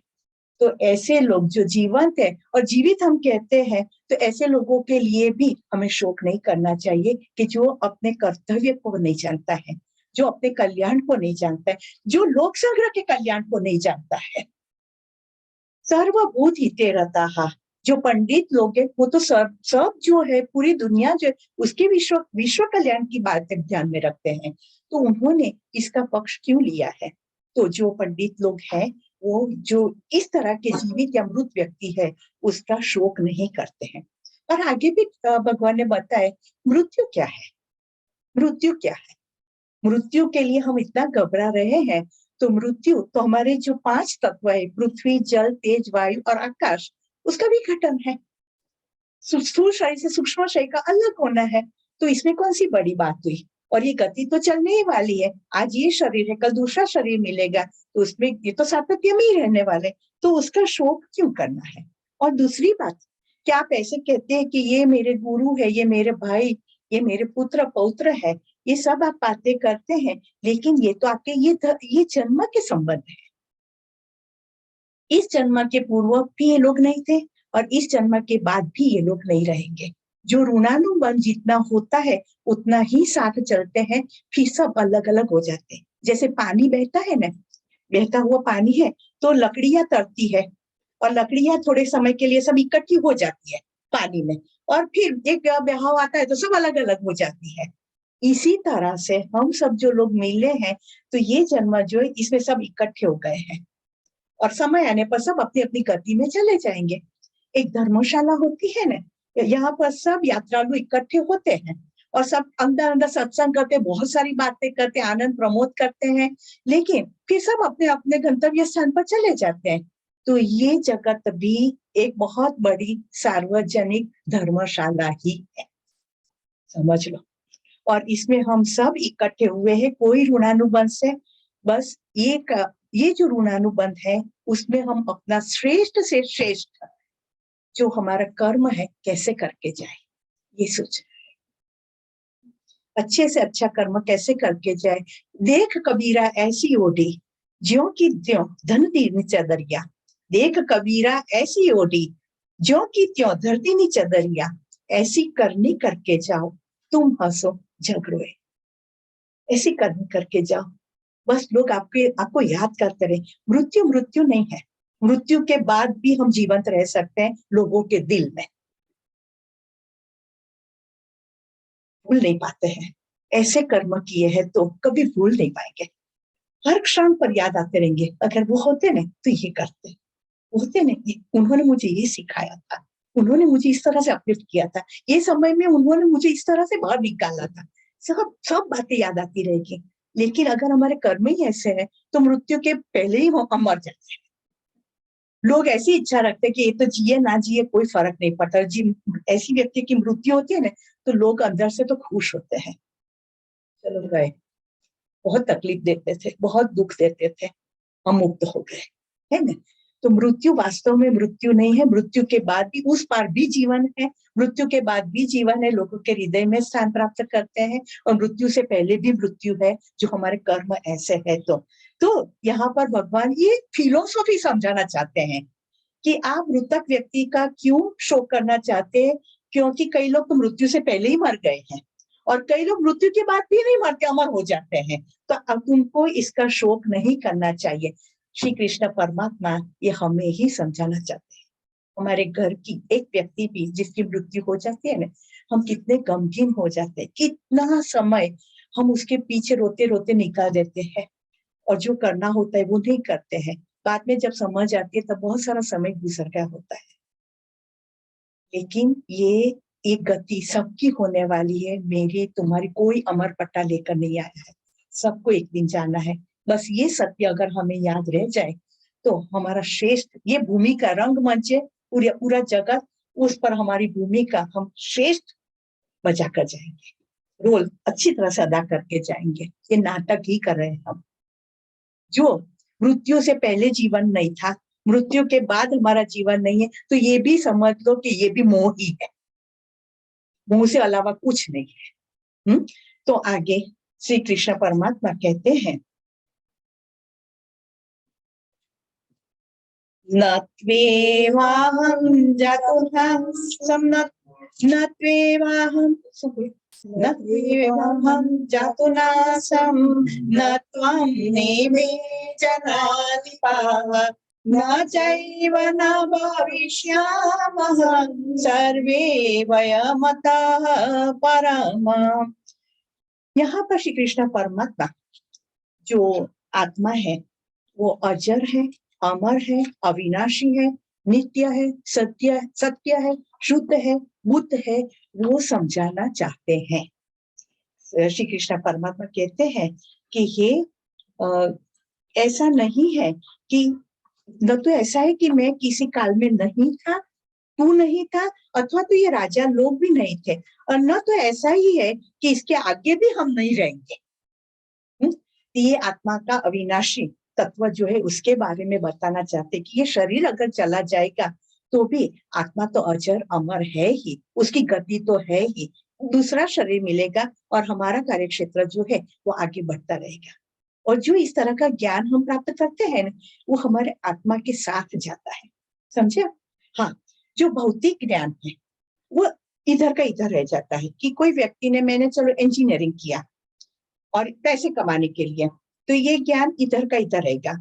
तो ऐसे लोग जो जीवंत है और जीवित हम कहते हैं, तो ऐसे लोगों के लिए भी हमें शोक नहीं करना चाहिए कि जो अपने कर्तव्य को नहीं जानता है, जो अपने कल्याण को नहीं जानता है, जो लोक संग्रह के कल्याण को नहीं जानता है। सर्वभूत हिते रताः, जो पंडित लोग है वो तो सब जो है पूरी दुनिया जो उसके विश्व कल्याण की बातें ध्यान में रखते हैं, तो उन्होंने इसका पक्ष क्यों लिया है? तो जो पंडित लोग हैं वो जो इस तरह के जीवित या मृत व्यक्ति है उसका शोक नहीं करते हैं। और आगे भी भगवान ने बताया मृत्यु क्या है, मृत्यु क्या है। मृत्यु के लिए हम इतना घबरा रहे हैं, तो मृत्यु तो हमारे जो 5 तत्व है, पृथ्वी जल तेज वायु और आकाश, उसका भी घटन है। स्थूल शरीर से सूक्ष्म शरीर का अलग होना है, तो इसमें कौन सी बड़ी बात हुई? और ये गति तो चलने ही वाली है, आज ये शरीर है कल दूसरा शरीर मिलेगा, तो उसमें ये तो सातत्य में ही रहने वाले, तो उसका शोक क्यों करना है? और दूसरी बात, क्या आप ऐसे कहते हैं कि ये मेरे गुरु है, ये मेरे भाई, ये मेरे पुत्र पौत्र है, ये सब आप बातें करते हैं, लेकिन ये तो आपके ये जन्म के संबंध है। इस जन्म के पूर्व भी ये लोग नहीं थे और इस जन्म के बाद भी ये लोग नहीं रहेंगे। जो ऋणानुबंध जितना होता है उतना ही साथ चलते हैं, फिर सब अलग अलग हो जाते हैं। जैसे पानी बहता है ना, बहता हुआ पानी है तो लकड़ियां तरती है और लकड़ियां थोड़े समय के लिए सब इकट्ठी हो जाती है पानी में, और फिर एक बहाव आता है तो सब अलग अलग हो जाती है। इसी तरह से हम सब जो लोग मिले हैं, तो ये जन्म जो है इसमें सब इकट्ठे हो गए हैं और समय आने पर सब अपनी अपनी गति में चले जाएंगे। एक धर्मशाला होती है ना, यहाँ पर सब यात्रालु इकट्ठे होते हैं और सब अंदर अंदर सत्संग करते, बहुत सारी बातें करते, आनंद प्रमोद करते हैं, लेकिन फिर सब अपने अपने गंतव्य स्थान पर चले जाते हैं। तो ये जगत भी एक बहुत बड़ी सार्वजनिक धर्मशाला ही है, समझ लो। और इसमें हम सब इकट्ठे हुए हैं, कोई ऋणानुबंध से, बस ये जो ऋणानुबंध है उसमें हम अपना श्रेष्ठ से श्रेष्ठ जो हमारा कर्म है कैसे करके जाए, ये सोच, अच्छे से अच्छा कर्म कैसे करके जाए। देख कबीरा ऐसी ओढ़ी ज्यों की त्यों धन दीन चदरिया, देख कबीरा ऐसी ओढ़ी ज्यों की त्यों धरती नी चदरिया, ऐसी करनी करके जाओ तुम हंसो झगड़ोए, ऐसी करनी करके जाओ। बस लोग आपको याद करते रहे, मृत्यु मृत्यु नहीं है, मृत्यु के बाद भी हम जीवंत रह सकते हैं लोगों के दिल में, भूल नहीं पाते हैं। ऐसे कर्म किए हैं तो कभी भूल नहीं पाएंगे, हर क्षण पर याद आते रहेंगे। अगर वो होते ना तो ये करते, होते नहीं, उन्होंने मुझे ये सिखाया था, उन्होंने मुझे इस तरह से अपलिफ्ट किया था, ये समय में उन्होंने मुझे इस तरह से बाहर निकाला था, सब सब बातें याद आती रहेगी। लेकिन अगर हमारे कर्म ही ऐसे हैं तो मृत्यु के पहले ही हम मर जाते हैं। लोग ऐसी इच्छा रखते हैं कि ये तो जिए ना जिए कोई फर्क नहीं पड़ता, जी ऐसी व्यक्ति की मृत्यु होती है ना तो लोग अंदर से तो खुश होते हैं, चलो गए, बहुत तकलीफ देते थे, बहुत दुख देते थे, हम मुक्त हो गए, है ना। तो मृत्यु वास्तव में मृत्यु नहीं है, मृत्यु के बाद भी उस पार भी जीवन है, मृत्यु के बाद भी जीवन है, लोगों के हृदय में स्थान प्राप्त करते हैं, और मृत्यु से पहले भी मृत्यु है जो हमारे कर्म ऐसे है। तो यहाँ पर भगवान ये फिलोसॉफी समझाना चाहते हैं कि आप मृतक व्यक्ति का क्यों शोक करना चाहते हैं, क्योंकि कई लोग तो मृत्यु से पहले ही मर गए हैं और कई लोग मृत्यु के बाद भी नहीं मरते, अमर हो जाते हैं। तो अब तुमको इसका शोक नहीं करना चाहिए। श्री कृष्ण परमात्मा ये हमें ही समझाना चाहते हैं। हमारे घर की एक व्यक्ति भी जिसकी मृत्यु हो जाती है ना, हम कितने गमगीन हो जाते हैं, कितना समय हम उसके पीछे रोते रोते निकाल देते हैं और जो करना होता है वो नहीं करते हैं। बाद में जब समझ आती है तब बहुत सारा समय गुजर गया होता है। लेकिन ये एक गति सबकी होने वाली है, मेरी तुम्हारी कोई अमर पट्टा लेकर नहीं आया है, सबको एक दिन जाना है। बस ये सत्य अगर हमें याद रह जाए तो हमारा श्रेष्ठ, ये भूमि का रंगमंच है, पूरा पूरा जगत, उस पर हमारी भूमि का हम श्रेष्ठ बजा कर जाएंगे, रोल अच्छी तरह से अदा करके जाएंगे। ये नाटक ही कर रहे हैं हम। जो मृत्यु से पहले जीवन नहीं था, मृत्यु के बाद हमारा जीवन नहीं है, तो ये भी समझ लो कि ये भी मोह ही है, मोह से अलावा कुछ नहीं है। तो आगे श्री कृष्ण परमात्मा कहते हैं, न त्वेवाहं जातुनासं न त्वेवाहं जातुनासं न त्वं नेमे जनाधिपाः न चैव न भविष्यामः सर्वे वयमतः परम्। यहाँ पर श्री कृष्ण परमात्मा जो आत्मा है वो अजर है, अमर है, अविनाशी है, नित्य है, सत्य है, शुद्ध है, बुद्ध है, वो समझाना चाहते हैं। श्री कृष्ण परमात्मा कहते हैं कि ये ऐसा नहीं है कि, न तो ऐसा है कि मैं किसी काल में नहीं था, तू नहीं था, अथवा तो ये राजा लोग भी नहीं थे, और न तो ऐसा ही है कि इसके आगे भी हम नहीं रहेंगे। ये आत्मा का अविनाशी तत्व जो है उसके बारे में बताना चाहते कि ये शरीर अगर चला जाएगा तो भी आत्मा तो अजर अमर है ही, उसकी गति तो है ही, दूसरा शरीर मिलेगा और हमारा कार्यक्षेत्र जो है वो आगे बढ़ता रहेगा। और जो इस तरह का ज्ञान हम प्राप्त करते हैं ना, वो हमारे आत्मा के साथ जाता है, समझे। हाँ, जो भौतिक ज्ञान है वो इधर का इधर रह जाता है कि कोई व्यक्ति ने, मैंने चलो इंजीनियरिंग किया और पैसे कमाने के लिए, तो ये ज्ञान इधर का इधर रहेगा।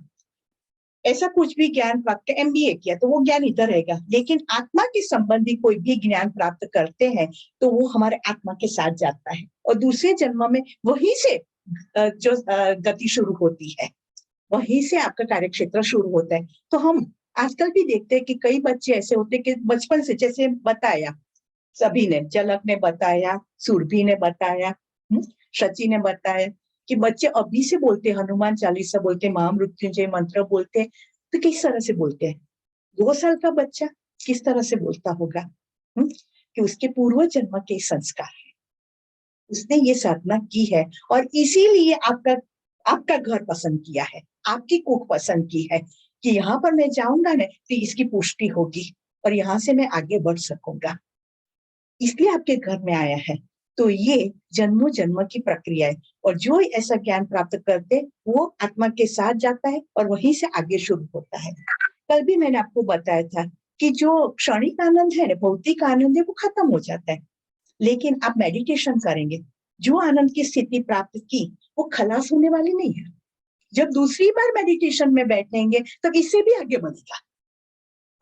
ऐसा कुछ भी ज्ञान प्राप्त, एमबीए किया तो वो ज्ञान इधर रहेगा, लेकिन आत्मा के संबंधी कोई भी ज्ञान प्राप्त करते हैं तो वो हमारे आत्मा के साथ जाता है और दूसरे जन्म में वहीं से जो गति शुरू होती है, वहीं से आपका कार्यक्षेत्र शुरू होता है। तो हम आजकल भी देखते हैं कि कई बच्चे ऐसे होते हैं कि बचपन से, जैसे बताया सभी ने, झलक ने बताया, सुरभि ने बताया, शची ने बताया कि बच्चे अभी से बोलते हैं, हनुमान चालीसा बोलते हैं, महामृत्युंजय मंत्र बोलते हैं। तो किस तरह से बोलते हैं? 2 साल का बच्चा किस तरह से बोलता होगा? कि उसके पूर्व जन्म के संस्कार है, उसने ये साधना की है और इसीलिए आपका घर पसंद किया है, आपकी कुख पसंद की है कि यहाँ पर मैं जाऊंगा ना तो इसकी पुष्टि होगी और यहाँ से मैं आगे बढ़ सकूंगा, इसलिए आपके घर में आया है। तो ये जन्मों जन्म की प्रक्रिया है और जो ऐसा ज्ञान प्राप्त करते वो आत्मा के साथ जाता है और वहीं से आगे शुरू होता है। कल भी मैंने आपको बताया था कि जो क्षणिक आनंद है ना, भौतिक आनंद है, वो खत्म हो जाता है, लेकिन आप मेडिटेशन करेंगे, जो आनंद की स्थिति प्राप्त की वो खलास होने वाली नहीं है। जब दूसरी बार मेडिटेशन में बैठेंगे तो इससे भी आगे बढ़ेगा,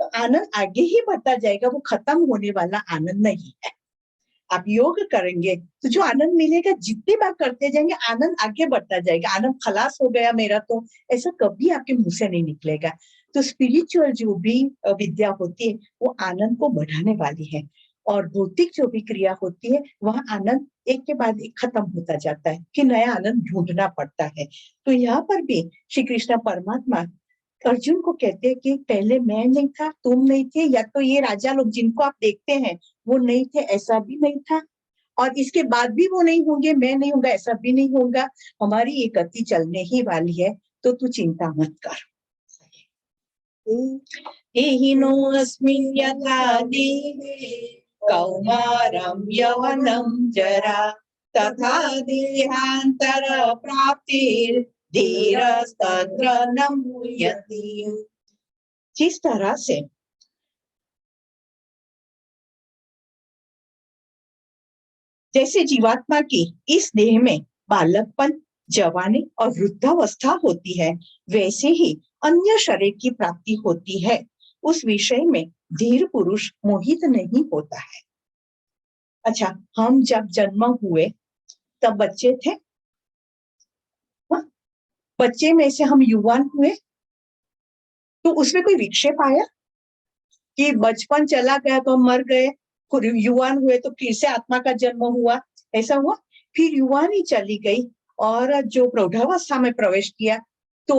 तो आनंद आगे ही बढ़ता जाएगा, वो खत्म होने वाला आनंद नहीं है। आप योग करेंगे तो जो आनंद मिलेगा, जितनी बार करते जाएंगे आनंद आगे बढ़ता जाएगा। आनंद खलास हो गया मेरा तो ऐसा कभी आपके मुंह से नहीं निकलेगा। तो स्पिरिचुअल जो भी विद्या होती है वो आनंद को बढ़ाने वाली है और भौतिक जो भी क्रिया होती है वह आनंद एक के बाद एक खत्म होता जाता है, कि नया आनंद ढूंढना पड़ता है। तो यहाँ पर भी श्री कृष्ण परमात्मा अर्जुन को कहते हैं कि पहले मैं नहीं था, तुम नहीं थे, या तो ये राजा लोग जिनको आप देखते हैं वो नहीं थे, ऐसा भी नहीं था, और इसके बाद भी वो नहीं होंगे, मैं नहीं होगा ऐसा भी नहीं होगा। हमारी ये गति चलने ही वाली है, तो तू चिंता मत कर। एहिनोऽस्मिन् यथा देहे कौमारं यौवनं जरा तथा देहांतर प्राप्तिर् धीरस्तत्र न मुह्यति। जिस तरह से जैसे जीवात्मा की इस देह में बालकपन, जवानी और वृद्धावस्था होती है, वैसे ही अन्य शरीर की प्राप्ति होती है। उस विषय में धीर पुरुष मोहित नहीं होता है। अच्छा, हम जब जन्म हुए तब बच्चे थे, बच्चे में से हम युवान हुए तो उसमें कोई विक्षेप आया कि बचपन चला गया तो हम मर गए, फिर युवान हुए तो फिर से आत्मा का जन्म हुआ, ऐसा हुआ? फिर युवानी चली गई और जो प्रौढ़ावस्था में प्रवेश किया तो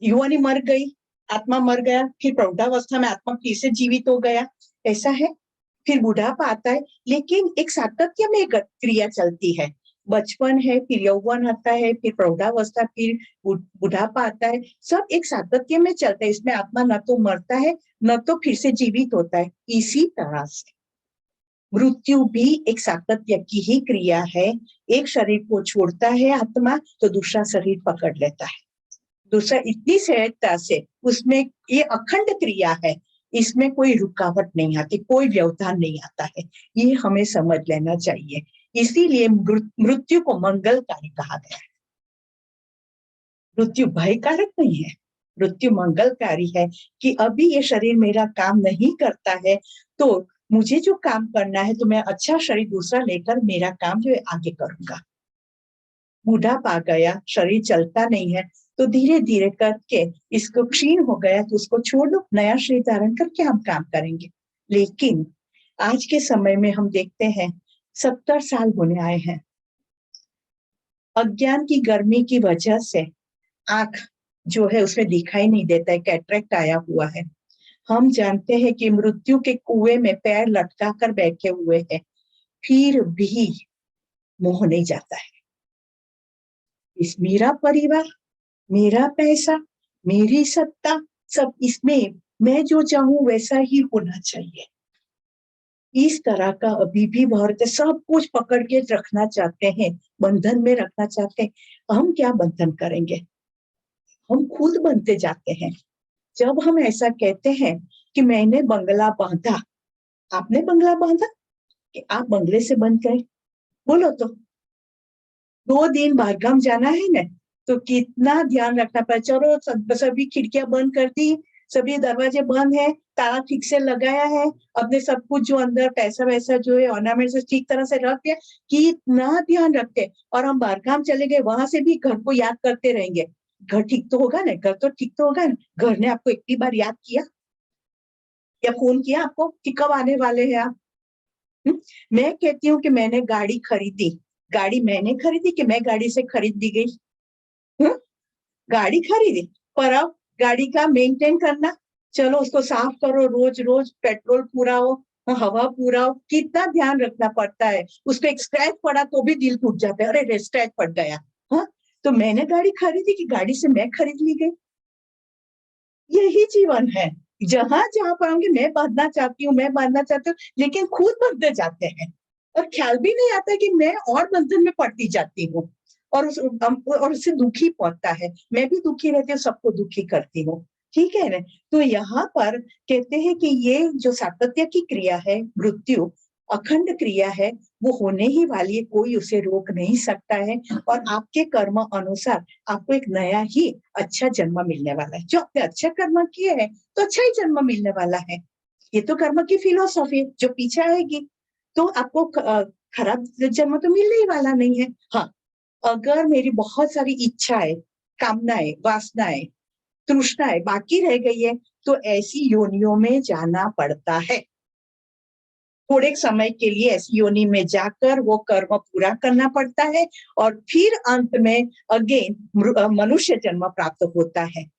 युवानी मर गई, आत्मा मर गया, फिर प्रौढ़ावस्था में आत्मा फिर से जीवित हो गया, ऐसा है? फिर बुढ़ापा आता है, लेकिन एक सातत्य में क्रिया चलती है। बचपन है, फिर यौवन आता है, फिर प्रौढ़ावस्था, फिर बुढ़ापा आता है, सब एक सातत्य में चलता है। इसमें आत्मा न तो मरता है न तो फिर से जीवित होता है। इसी तरह से मृत्यु भी एक सातत्य की ही क्रिया है। एक शरीर को छोड़ता है आत्मा तो दूसरा शरीर पकड़ लेता है, दूसरा इतनी सहजता से, उसमें ये अखंड क्रिया है, इसमें कोई रुकावट नहीं आती, कोई व्यवधान नहीं आता है। ये हमें समझ लेना चाहिए। इसीलिए मृत्यु को मंगलकारी कहा गया है। मृत्यु भयकारक नहीं है, मृत्यु मंगलकारी है कि अभी ये शरीर मेरा काम नहीं करता है तो मुझे जो काम करना है तो मैं अच्छा शरीर दूसरा लेकर मेरा काम जो है आगे करूंगा। बुढ़ापा गया, शरीर चलता नहीं है तो धीरे धीरे करके इसको क्षीण हो गया तो उसको छोड़ दो, नया शरीर धारण करके हम काम करेंगे। लेकिन आज के समय में हम देखते हैं 70 साल होने आए हैं, अज्ञान की गर्मी की वजह से आंख जो है उसमें दिखाई नहीं देता है, कैटरेक्ट आया हुआ है। हम जानते हैं कि मृत्यु के कुएं में पैर लटका कर बैठे हुए हैं, फिर भी मोह नहीं जाता है। इस मेरा परिवार, मेरा पैसा, मेरी सत्ता, सब इसमें मैं जो चाहूं वैसा ही होना चाहिए, इस तरह का अभी भी भारत सब कुछ पकड़ के रखना चाहते हैं, बंधन में रखना चाहते हैं। हम क्या बंधन करेंगे? हम खुद बनते जाते हैं। जब हम ऐसा कहते हैं कि मैंने बंगला बांधा, आपने बंगला बांधा कि आप बंगले से बंध गए? बोलो तो। 2 दिन बाहरगाम जाना है ना तो कितना ध्यान रखना पड़ा। चलो सभी खिड़कियां बंद कर दी, सभी दरवाजे बंद है, ताला ठीक से लगाया है, अपने सब कुछ जो अंदर पैसा वैसा जो है ऑर्नामेंट से ठीक तरह से रख दिया। कितना ध्यान रखते। और हम बाहर चले गए, वहां से भी घर को याद करते रहेंगे, घर ठीक तो होगा ना, घर तो ठीक तो होगा ना। घर ने आपको एक बार याद किया या फोन किया आपको कि कब आने वाले हैं आप? मैं कहती हूँ कि मैंने गाड़ी खरीदी, गाड़ी मैंने खरीदी कि मैं गाड़ी से खरीद दी गई? गाड़ी खरीदी, पर अब गाड़ी का मेंटेन करना, चलो उसको साफ करो, रोज रोज पेट्रोल पूरा हो, हवा पूरा हो, कितना ध्यान रखना पड़ता है। उसको एक स्क्रैच पड़ा तो भी दिल टूट जाता है, अरे स्क्रैच पड़ गया। हाँ, तो मैंने गाड़ी खरीदी कि गाड़ी से मैं खरीद ली गई? यही जीवन है, जहां जहां पर होंगे मैं बांधना चाहती हूँ, मैं बांधना चाहती हूँ, लेकिन खुद बंधते जाते हैं और ख्याल भी नहीं आता कि मैं और बंधन में पड़ती जाती हूँ और उससे दुखी पहुंचता है। मैं भी दुखी रहती हूँ, सबको दुखी करती हूँ, ठीक है ना। तो यहाँ पर कहते हैं कि ये जो सातत्य की क्रिया है, मृत्यु अखंड क्रिया है, वो होने ही वाली है, कोई उसे रोक नहीं सकता है। और आपके कर्म अनुसार आपको एक नया ही अच्छा जन्म मिलने वाला है। जो आपने अच्छे कर्म किए हैं तो अच्छा ही जन्म मिलने वाला है। ये तो कर्म की फिलोसॉफी जो पीछे आएगी। तो आपको खराब जन्म तो मिलने ही वाला नहीं है। हाँ, अगर मेरी बहुत सारी इच्छाएं, कामनाएं, वासनाएं, तृष्णाएं बाकी रह गई है तो ऐसी योनियों में जाना पड़ता है। थोड़े समय के लिए ऐसी योनि में जाकर वो कर्म पूरा करना पड़ता है और फिर अंत में अगेन मनुष्य जन्म प्राप्त होता है।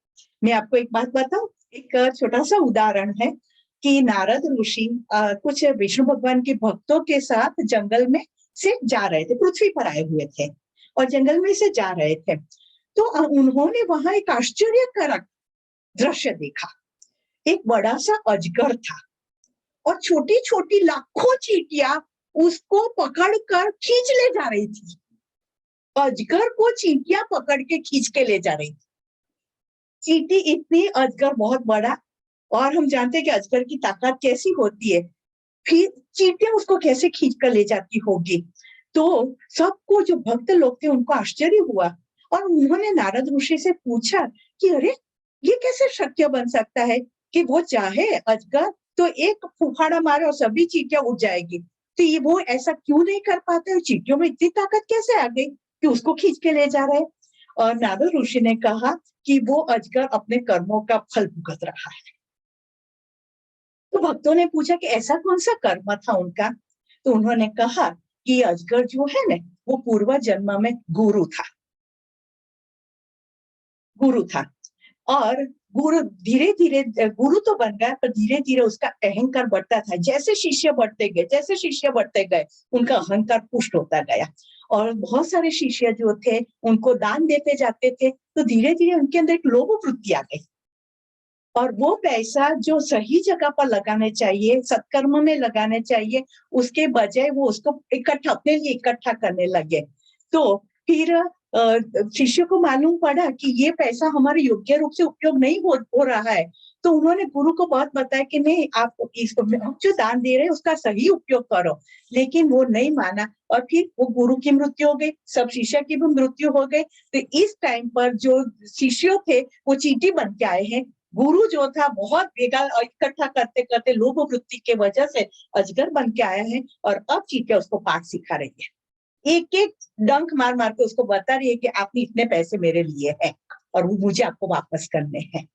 मैं आपको एक बात बताऊं, एक छोटा सा उदाहरण है कि नारद ऋषि कुछ विष्णु भगवान के भक्तों के साथ जंगल में से जा रहे थे, पृथ्वी पर आए हुए थे और जंगल में से जा रहे थे। तो उन्होंने वहां एक आश्चर्यकारक दृश्य देखा। एक बड़ा सा अजगर था और छोटी छोटी लाखों चींटियां उसको पकड़कर खींच ले जा रही थी। अजगर को चींटियां पकड़ के खींच के ले जा रही थी। चींटी इतनी, अजगर बहुत बड़ा, और हम जानते हैं कि अजगर की ताकत कैसी होती है, फिर चींटियां उसको कैसे खींच कर ले जाती होगी। तो सबको, जो भक्त लोग थे, उनको आश्चर्य हुआ और उन्होंने नारद ऋषि से पूछा कि अरे ये कैसे शक्य बन सकता है कि वो चाहे अजगर तो एक फुफाड़ा मारे और सभी चींटियां उड़ जाएगी, तो ये वो ऐसा क्यों नहीं कर पाते? चींटियों में इतनी ताकत कैसे आ गई कि उसको खींच के ले जा रहे हैं? और नारद ऋषि ने कहा कि वो अजगर अपने कर्मों का फल भुगत रहा है। तो भक्तों ने पूछा कि ऐसा कौन सा कर्म था उनका? तो उन्होंने कहा कि अजगर जो है ना, वो पूर्व जन्म में गुरु था, गुरु था। और गुरु धीरे धीरे गुरु तो बन गया, पर धीरे धीरे उसका अहंकार बढ़ता था। जैसे शिष्य बढ़ते गए, जैसे शिष्य बढ़ते गए, उनका अहंकार पुष्ट होता गया और बहुत सारे शिष्य जो थे उनको दान देते जाते थे। तो धीरे धीरे उनके अंदर एक लोभ वृत्ति आ गई और वो पैसा जो सही जगह पर लगाने चाहिए, सत्कर्म में लगाने चाहिए, उसके बजाय वो उसको इकट्ठा, अपने लिए इकट्ठा करने लगे। तो फिर शिष्य को मालूम पड़ा कि ये पैसा हमारे योग्य रूप से उपयोग नहीं हो रहा है। तो उन्होंने गुरु को बहुत बताया कि नहीं, आप इसको जो दान दे रहे हैं उसका सही उपयोग करो। लेकिन वो नहीं माना और फिर वो गुरु की मृत्यु हो गई, सब शिष्य की भी मृत्यु हो गई। तो इस टाइम पर जो शिष्य थे वो चींटी बन के आए हैं। गुरु जो था बहुत बेगा इकट्ठा करते करते लोभ वृत्ति के वजह से अजगर बन के आया है और अब चींटियां उसको पाठ सिखा रही है। एक एक डंक मार मार के उसको बता रही है कि आपने इतने पैसे मेरे लिए हैं और वो मुझे आपको वापस करने हैं।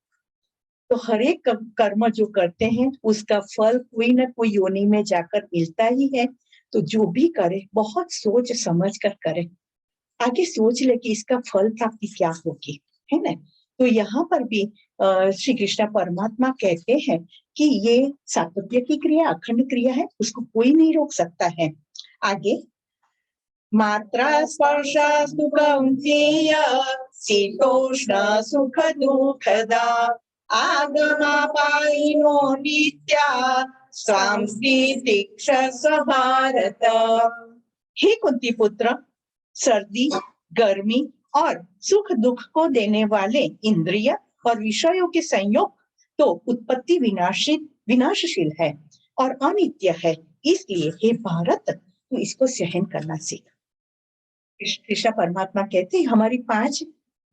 तो हर एक कर्म जो करते हैं उसका फल कोई ना कोई योनि में जाकर मिलता ही है। तो जो भी करे बहुत सोच समझ कर करे, आगे सोच ले कि इसका फल प्राप्ति क्या होगी, है ना। तो यहाँ पर भी श्री कृष्ण परमात्मा कहते हैं कि ये सातत्य की क्रिया अखंड क्रिया है, उसको कोई नहीं रोक सकता है। आगे, मात्रा स्पर्शास्तु कौन्तेय शीतोष्ण सुख दुःखदा आगमापायिनो नित्या स्वां स्थितिक्षस्व भारत। हे कुंती पुत्र, सर्दी, गर्मी और सुख दुख को देने वाले इंद्रिय और विषयों के संयोग तो उत्पत्ति विनाशशील है और अनित्य है। इसलिए हे भारत, तू इसको सहन करना सीख। कृष्ण परमात्मा कहते हैं हमारी 5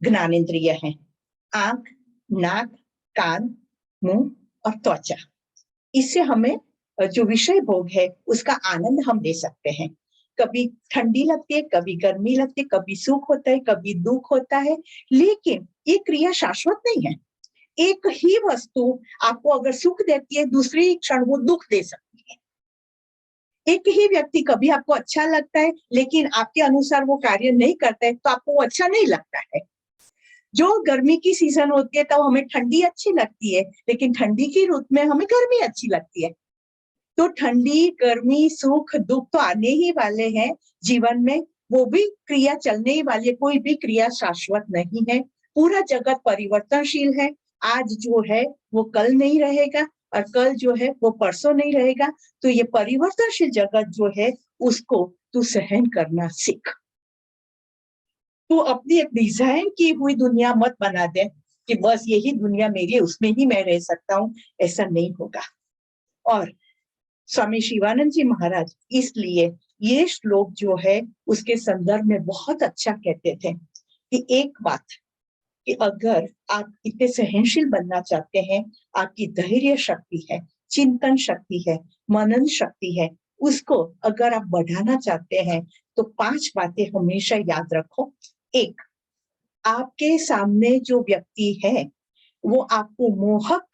ज्ञानेंद्रिय हैं, आंख, नाक, कान, मुंह और त्वचा। इससे हमें जो विषय भोग है उसका आनंद हम ले सकते हैं। कभी ठंडी लगती है, कभी गर्मी लगती है, कभी सुख होता है, कभी दुख होता है, लेकिन ये क्रिया शाश्वत नहीं है। एक ही वस्तु आपको अगर सुख देती है, दूसरी क्षण वो दुख दे सकती है। एक ही व्यक्ति कभी आपको अच्छा लगता है, लेकिन आपके अनुसार वो कार्य नहीं करता है तो आपको वो अच्छा नहीं लगता है। जो गर्मी की सीजन होती है तो हमें ठंडी अच्छी लगती है, लेकिन ठंडी की रुत में हमें गर्मी अच्छी लगती है। तो ठंडी, गर्मी, सुख, दुख तो आने ही वाले हैं जीवन में, वो भी क्रिया चलने ही वाली है। कोई भी क्रिया शाश्वत नहीं है। पूरा जगत परिवर्तनशील है। आज जो है वो कल नहीं रहेगा और कल जो है वो परसों नहीं रहेगा। तो ये परिवर्तनशील जगत जो है उसको तू सहन करना सीख। तू अपनी एक डिजाइन की हुई दुनिया मत बना दे कि बस यही दुनिया मेरी है, उसमें ही मैं रह सकता हूँ। ऐसा नहीं होगा। और स्वामी शिवानंद जी महाराज इसलिए ये श्लोक जो है उसके संदर्भ में बहुत अच्छा कहते थे कि एक बात कि अगर आप इतने सहनशील बनना चाहते हैं, आपकी धैर्य शक्ति है, चिंतन शक्ति है, मनन शक्ति है, उसको अगर आप बढ़ाना चाहते हैं तो 5 बातें हमेशा याद रखो। एक, आपके सामने जो व्यक्ति है वो आपको मोहक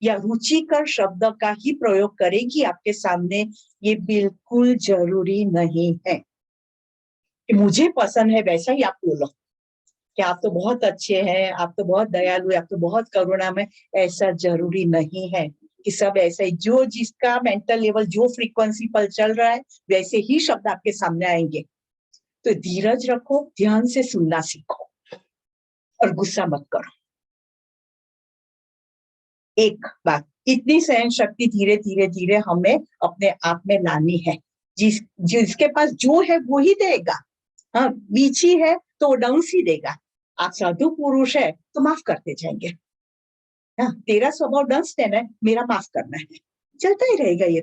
या रुचिकर शब्द का ही प्रयोग करेगी आपके सामने, ये बिल्कुल जरूरी नहीं है कि मुझे पसंद है वैसा ही आप बोलो कि आप तो बहुत अच्छे हैं, आप तो बहुत दयालु है, आप तो बहुत करुणामय। ऐसा जरूरी नहीं है कि सब ऐसा ही, जो जिसका मेंटल लेवल जो फ्रीक्वेंसी पर चल रहा है वैसे ही शब्द आपके सामने आएंगे। तो धीरज रखो, ध्यान से सुनना सीखो और गुस्सा मत करो। एक बात, इतनी सहन शक्ति धीरे धीरे धीरे हमें अपने आप में लानी है। जिसके पास जो है वो ही देगा। हाँ, बीची है तो डाउंस ही देगा। आप साधु पुरुष है तो माफ करते जाएंगे। हाँ, तेरा स्वभाव डांस देना है, मेरा माफ करना है, चलता ही रहेगा ये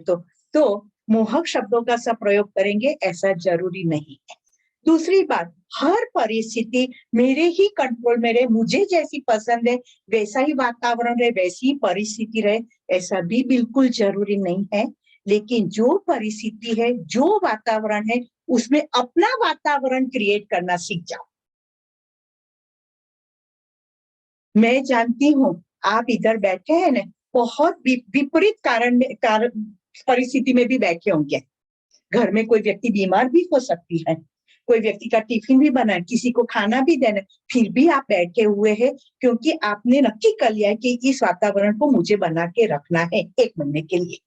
तो मोहक शब्दों का सब प्रयोग करेंगे ऐसा जरूरी नहीं है। दूसरी बात, हर परिस्थिति मेरे ही कंट्रोल में रहे, मुझे जैसी पसंद है वैसा ही वातावरण रहे, वैसी ही परिस्थिति रहे, ऐसा भी बिल्कुल जरूरी नहीं है। लेकिन जो परिस्थिति है, जो वातावरण है, उसमें अपना वातावरण क्रिएट करना सीख जाओ। मैं जानती हूँ आप इधर बैठे हैं ना, बहुत विपरीत कारण परिस्थिति में भी बैठे होंगे। घर में कोई व्यक्ति बीमार भी हो सकती है, कोई व्यक्ति का टिफिन भी बना है, किसी को खाना भी देना, फिर भी आप बैठे हुए हैं क्योंकि आपने नक्की कर लिया है कि इस वातावरण को मुझे बना के रखना है 1 महीने के लिए।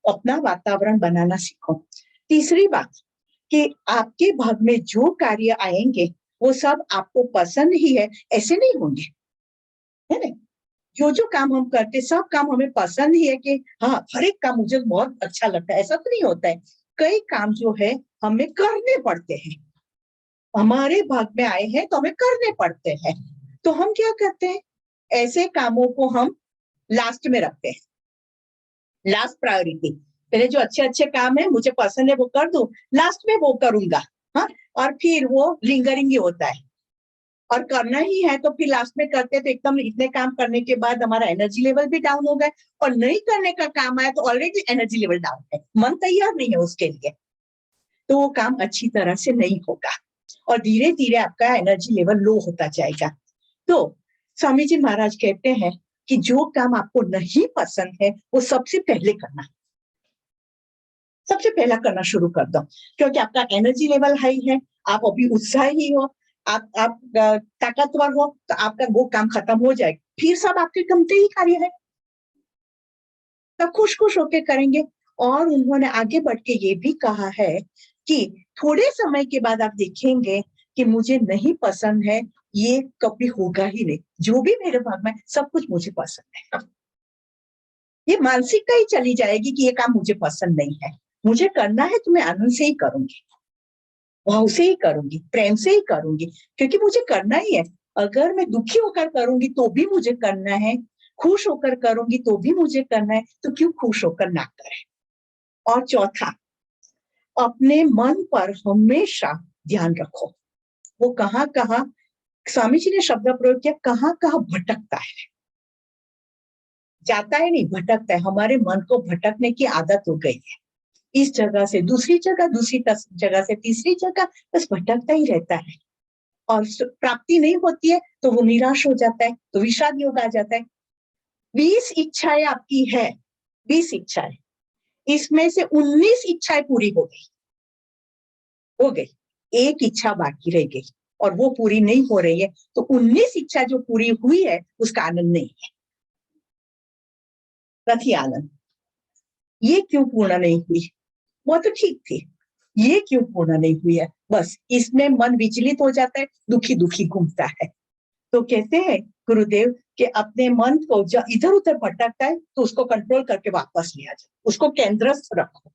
अपना वातावरण बनाना सीखो। तीसरी बात कि आपके भाग में जो कार्य आएंगे वो सब आपको पसंद ही है ऐसे नहीं होंगे, है ना। जो काम हम करते सब काम हमें पसंद ही है कि हाँ हर एक काम मुझे बहुत अच्छा लगता है, ऐसा तो नहीं होता है। कई काम जो है हमें करने पड़ते हैं, हमारे भाग में आए हैं तो हमें करने पड़ते हैं। तो हम क्या करते हैं, ऐसे कामों को हम लास्ट में रखते हैं, लास्ट प्रायोरिटी। पहले जो अच्छे अच्छे काम है मुझे पसंद है वो कर दूं, लास्ट में वो करूंगा। हाँ, और फिर वो लिंगरिंग ही होता है और करना ही है तो फिर लास्ट में करते तो एकदम इतने काम करने के बाद हमारा एनर्जी लेवल भी डाउन हो गया और नहीं करने का काम आया तो ऑलरेडी एनर्जी लेवल डाउन है, मन तैयार नहीं है उसके लिए, तो वो काम अच्छी तरह से नहीं होगा और धीरे धीरे आपका एनर्जी लेवल लो होता जाएगा। तो स्वामी जी महाराज कहते हैं कि जो काम आपको नहीं पसंद है वो सबसे पहले करना, सबसे पहला करना शुरू कर दो, क्योंकि आपका एनर्जी लेवल हाई है, आप अभी उत्साही हो, आप ताकतवर हो, तो आपका वो काम खत्म हो जाएगा, फिर सब आपके कमते ही कार्य है, तब खुश खुश होके करेंगे। और उन्होंने आगे बढ़ के ये भी कहा है कि थोड़े समय के बाद आप देखेंगे कि मुझे नहीं पसंद है, ये कभी होगा ही नहीं, जो भी मेरे भाग में सब कुछ मुझे पसंद है। ये मानसिकता ही चली जाएगी कि ये काम मुझे पसंद नहीं है, मुझे करना है तो मैं आनंद से ही करूंगी, भाव से ही करूंगी, प्रेम से ही करूंगी, क्योंकि मुझे करना ही है। अगर मैं दुखी होकर करूंगी तो भी मुझे करना है, खुश होकर करूंगी तो भी मुझे करना है, तो क्यों खुश होकर ना करें। और चौथा, अपने मन पर हमेशा ध्यान रखो, वो कहाँ कहाँ स्वामी जी ने शब्द प्रयोग किया, कहाँ कहाँ भटकता है, जाता है नहीं, भटकता है। हमारे मन को भटकने की आदत हो गई है, इस जगह से दूसरी जगह, दूसरी जगह से तीसरी जगह, बस भटकता ही रहता है। और प्राप्ति नहीं होती है तो वो निराश हो जाता है, तो विषाद योग आ जाता है। 20 इच्छाएं आपकी है, 20 इच्छाएं, इसमें से 19 इच्छाएं पूरी हो गई, एक इच्छा बाकी रह गई और वो पूरी नहीं हो रही है, तो 19 इच्छा जो पूरी हुई है उसका आनंद नहीं है। रथी आनंद, ये क्यों पूर्ण नहीं हुई, वो तो ठीक थी, ये क्यों पूर्ण नहीं हुई है, बस इसमें मन विचलित हो जाता है, दुखी दुखी घूमता है। तो कहते हैं गुरुदेव कि अपने मन को जो इधर उधर भटकता है तो उसको कंट्रोल करके वापस लिया जाए, उसको केंद्रस्थ रखो,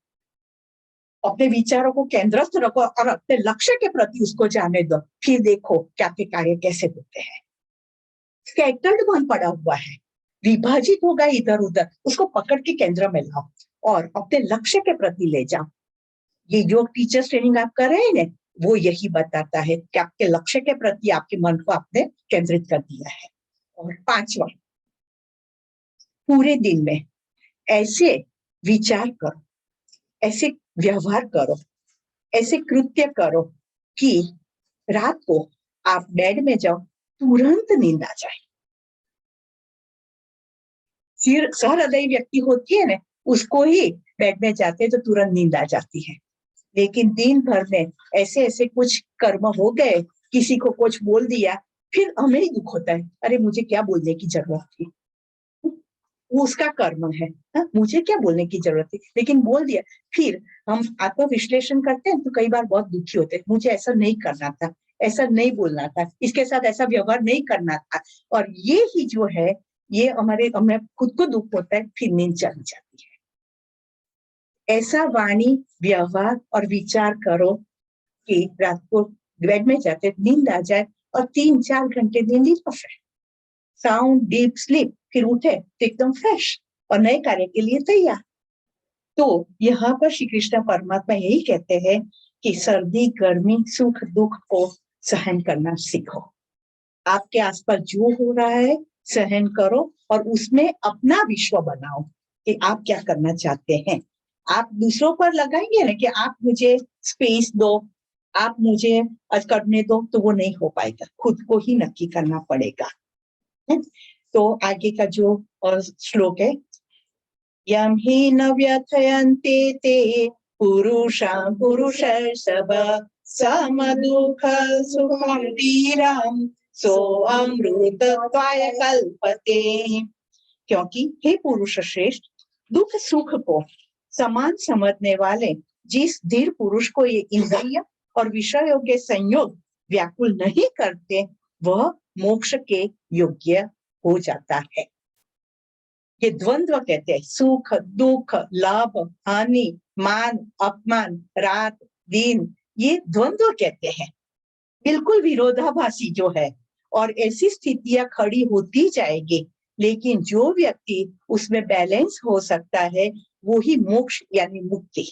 अपने विचारों को केंद्रस्थ रखो और अपने लक्ष्य के प्रति उसको जाने दो, फिर देखो क्या के कार्य कैसे होते हैं। स्कैटर्ड मन पड़ा हुआ है, विभाजित होगा इधर उधर, उसको पकड़ के केंद्र में लाओ और अपने लक्ष्य के प्रति ले जाओ। ये योग टीचर्स ट्रेनिंग आप कर रहे हैं ना, वो यही बताता है कि आपके लक्ष्य के प्रति आपके मन को आपने केंद्रित कर दिया है। और 5वां, पूरे दिन में ऐसे विचार करो, ऐसे व्यवहार करो, ऐसे कृत्य करो कि रात को आप बेड में जाओ, तुरंत नींद आ जाए। सहृदयी व्यक्ति होती है ना, उसको ही बेड में जाते तो तुरंत नींद आ जाती है। लेकिन दिन भर में ऐसे ऐसे कुछ कर्म हो गए, किसी को कुछ बोल दिया, फिर हमें ही दुख होता है, अरे मुझे क्या बोलने की जरूरत थी, वो उसका कर्म है, मुझे क्या बोलने की जरूरत थी, लेकिन बोल दिया। फिर हम आत्म विश्लेषण करते हैं तो कई बार बहुत दुखी होते हैं, मुझे ऐसा नहीं करना था, ऐसा नहीं बोलना था, इसके साथ ऐसा व्यवहार नहीं करना था। और ये ही जो है, ये हमें खुद को दुख होता है, फिर नींद चली जाती है। ऐसा वाणी, व्यवहार और विचार करो कि रात को बेड में जाते नींद आ जाए और 3-4 घंटे नींद ही है, साउंड डीप स्लीप, फिर उठे तो एकदम फ्रेश और नए कार्य के लिए तैयार। तो यहाँ पर श्री कृष्ण परमात्मा यही कहते हैं कि सर्दी गर्मी सुख दुख को सहन करना सीखो। आपके आसपास जो हो रहा है सहन करो और उसमें अपना विश्व बनाओ कि आप क्या करना चाहते हैं। आप दूसरों पर लगाएंगे ना कि आप मुझे स्पेस दो, आप मुझे आज करने दो, तो वो नहीं हो पाएगा, खुद को ही नक्की करना पड़ेगा। तो आगे का जो श्लोक है, यम ही न व्यथयन्ते ते पुरुषां पुरुषर्षभ सम दुःख सुखं धीरं सो अमृतत्वाय कल्पते। क्योंकि हे पुरुष श्रेष्ठ, दुख सुख को समान समझने वाले जिस धीर पुरुष को ये इंद्रिय और विषयों के संयोग व्याकुल नहीं करते, वह मोक्ष के योग्य हो जाता है। ये द्वंद्व कहते हैं, सुख दुख, लाभ हानि, मान अपमान, रात दिन, ये द्वंद्व कहते हैं, बिल्कुल विरोधाभासी जो है। और ऐसी स्थितियां खड़ी होती जाएगी, लेकिन जो व्यक्ति उसमें बैलेंस हो सकता है, वो ही मोक्ष यानी मुक्ति,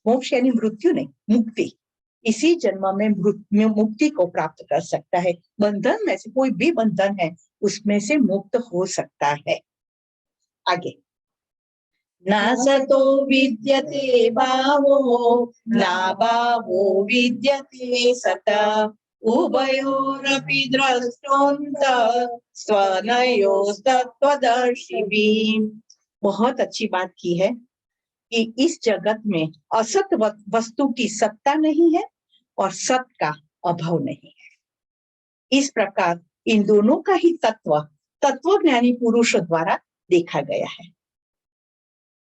मोक्ष यानी मृत्यु नहीं, मुक्ति, इसी जन्म में मुक्ति को प्राप्त कर सकता है। बंधन में से कोई भी बंधन है उसमें से मुक्त हो सकता है। आगे, न सतो विद्यते भावो न भावो विद्यते सत उभयोरपि द्रष्टुन्तः स्वनयोस्तत्त्वदर्शिभिः। बहुत अच्छी बात की है कि इस जगत में असत वस्तु की सत्ता नहीं है और सत का अभाव नहीं है। इस प्रकार इन दोनों का ही तत्वज्ञानी पुरुषों द्वारा देखा गया है।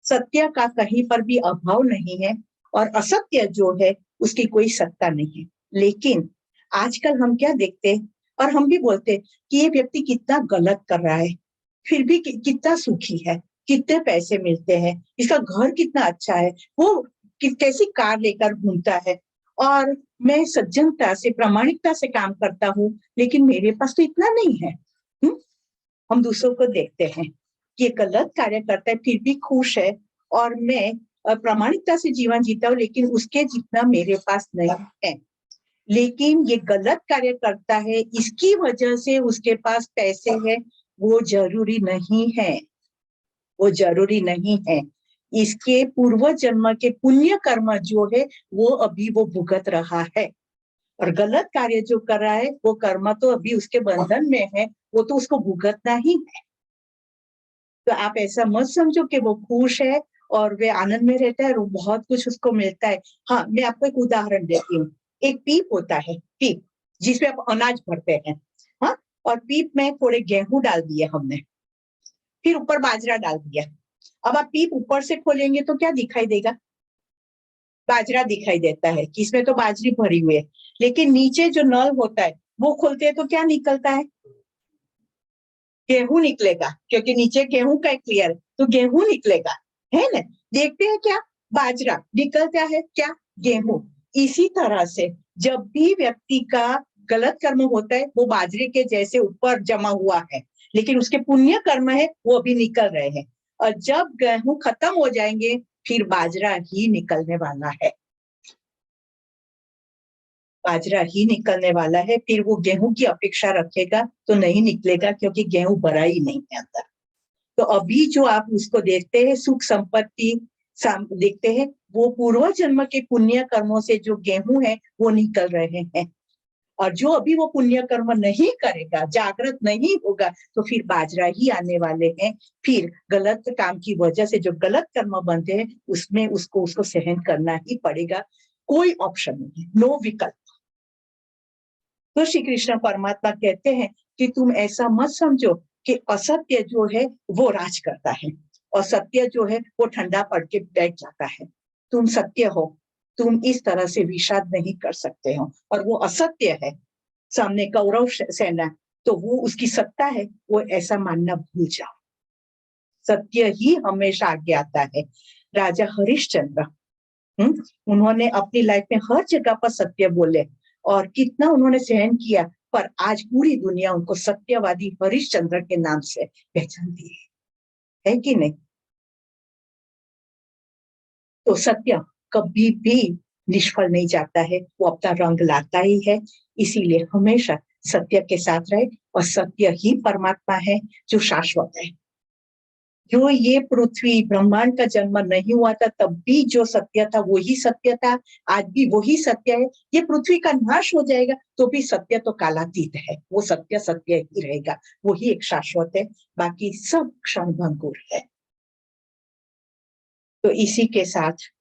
सत्य का कहीं पर भी अभाव नहीं है और असत्य जो है उसकी कोई सत्ता नहीं है। लेकिन आजकल हम क्या देखते हैं, और हम भी बोलते हैं कि ये व्यक्ति कितना गलत कर रहा है, फिर भी कितना सुखी है, कितने पैसे मिलते हैं, इसका घर कितना अच्छा है, वो कैसी कार लेकर घूमता है, और मैं सज्जनता से प्रामाणिकता से काम करता हूँ, लेकिन मेरे पास तो इतना नहीं है। हम दूसरों को देखते हैं कि गलत कार्य करता है फिर भी खुश है, और मैं प्रामाणिकता से जीवन जीता हूँ लेकिन उसके जितना मेरे पास नहीं है। लेकिन ये गलत कार्य करता है, इसकी वजह से उसके पास पैसे है, वो जरूरी नहीं है, वो जरूरी नहीं है। इसके पूर्व जन्म के पुण्य कर्म जो है वो अभी वो भुगत रहा है, और गलत कार्य जो कर रहा है वो कर्म तो अभी उसके बंधन में है, वो तो उसको भुगतना ही है। तो आप ऐसा मत समझो कि वो खुश है और वे आनंद में रहता है और बहुत कुछ उसको मिलता है। हाँ, मैं आपको एक उदाहरण देती हूँ। एक पीप होता है, पीप जिसमें आप अनाज भरते हैं, हाँ, और पीप में थोड़े गेहूं डाल दिए हमने, फिर ऊपर बाजरा डाल दिया। अब आप पीप ऊपर से खोलेंगे तो क्या दिखाई देगा? बाजरा दिखाई देता है कि इसमें तो बाजरी भरी हुई है, लेकिन नीचे जो नल होता है वो खोलते हैं तो क्या निकलता है? गेहूं निकलेगा, क्योंकि नीचे गेहूं का क्लियर है, तो गेहूं निकलेगा, है ना? देखते हैं क्या? बाजरा निकलता है, क्या? गेहूं। इसी तरह से जब भी व्यक्ति का गलत कर्म होता है वो बाजरे के जैसे ऊपर जमा हुआ है, लेकिन उसके पुण्य कर्म है वो अभी निकल रहे हैं, और जब गेहूं खत्म हो जाएंगे फिर बाजरा ही निकलने वाला है, बाजरा ही निकलने वाला है। फिर वो गेहूं की अपेक्षा रखेगा तो नहीं निकलेगा, क्योंकि गेहूं भरा ही नहीं है अंदर। तो अभी जो आप उसको देखते हैं, सुख संपत्ति देखते हैं, वो पूर्व जन्म के पुण्य कर्मों से जो गेहूं है वो निकल रहे हैं, और जो अभी वो पुण्य कर्म नहीं करेगा, जागृत नहीं होगा, तो फिर बाजरा ही आने वाले हैं। फिर गलत काम की वजह से जो गलत कर्म बनते हैं उसमें उसको सहन करना ही पड़ेगा, कोई ऑप्शन नहीं है, नो विकल्प। तो श्री कृष्ण परमात्मा कहते हैं कि तुम ऐसा मत समझो कि असत्य जो है वो राज करता है और सत्य जो है वो ठंडा पड़ के बैठ जाता है। तुम सत्य हो, तुम इस तरह से विषाद नहीं कर सकते हो, और वो असत्य है, सामने कौरव सेना, तो वो उसकी सत्ता है, वो ऐसा मानना भूल जाओ। सत्य ही हमेशा आगे आता है। राजा हरिश्चंद्र, उन्होंने अपनी लाइफ में हर जगह पर सत्य बोले और कितना उन्होंने सहन किया, पर आज पूरी दुनिया उनको सत्यवादी हरिश्चंद्र के नाम से पहचानती है कि नहीं? तो सत्य कभी भी निष्फल नहीं जाता है, वो अपना रंग लाता ही है। इसीलिए हमेशा सत्य के साथ रहे, और सत्य ही परमात्मा है जो शाश्वत है। जो ये पृथ्वी ब्रह्मांड का जन्म नहीं हुआ था तब भी जो सत्य था वही सत्य था, आज भी वही सत्य है। ये पृथ्वी का नाश हो जाएगा तो भी सत्य तो कालातीत है, वो सत्य सत्य ही रहेगा, वही एक शाश्वत है, बाकी सब क्षणभंगुर है। तो इसी के साथ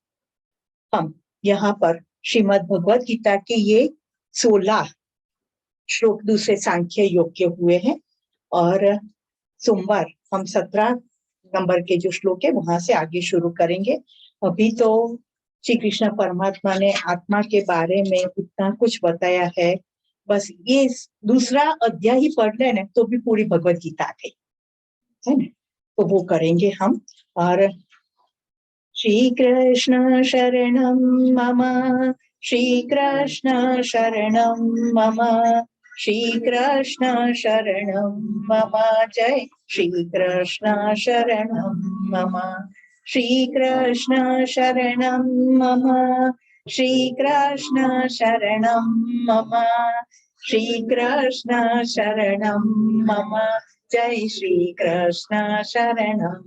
हम यहाँ पर श्रीमद् भगवद गीता के ये 16 श्लोक दूसरे सांख्य योग के हुए हैं, और सोमवार हम 17 नंबर के जो श्लोक है वहां से आगे शुरू करेंगे। अभी तो श्री कृष्ण परमात्मा ने आत्मा के बारे में इतना कुछ बताया है, बस ये दूसरा अध्याय ही पढ़ लेना तो भी पूरी भगवद गीता आ गई, है ना? तो वो करेंगे हम। और श्री कृष्ण शरणं मम, श्री कृष्ण शरणं मम, श्री कृष्ण शरणं मम, जय श्री कृष्ण शरणं मम, श्री कृष्ण शरणं मम, श्री कृष्ण शरणं मम, श्री कृष्ण शरणं मम, जय श्री कृष्ण शरणं।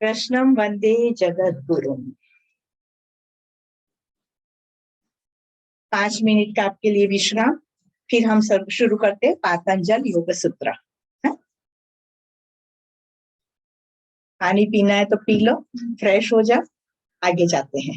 कृष्णं वंदे जगद्गुरुं। 5 मिनट का आपके लिए विश्राम, फिर हम सब शुरू करते हैं पातंजल योग सूत्र। पानी पीना है तो पी लो, फ्रेश हो जाओ, आगे जाते हैं।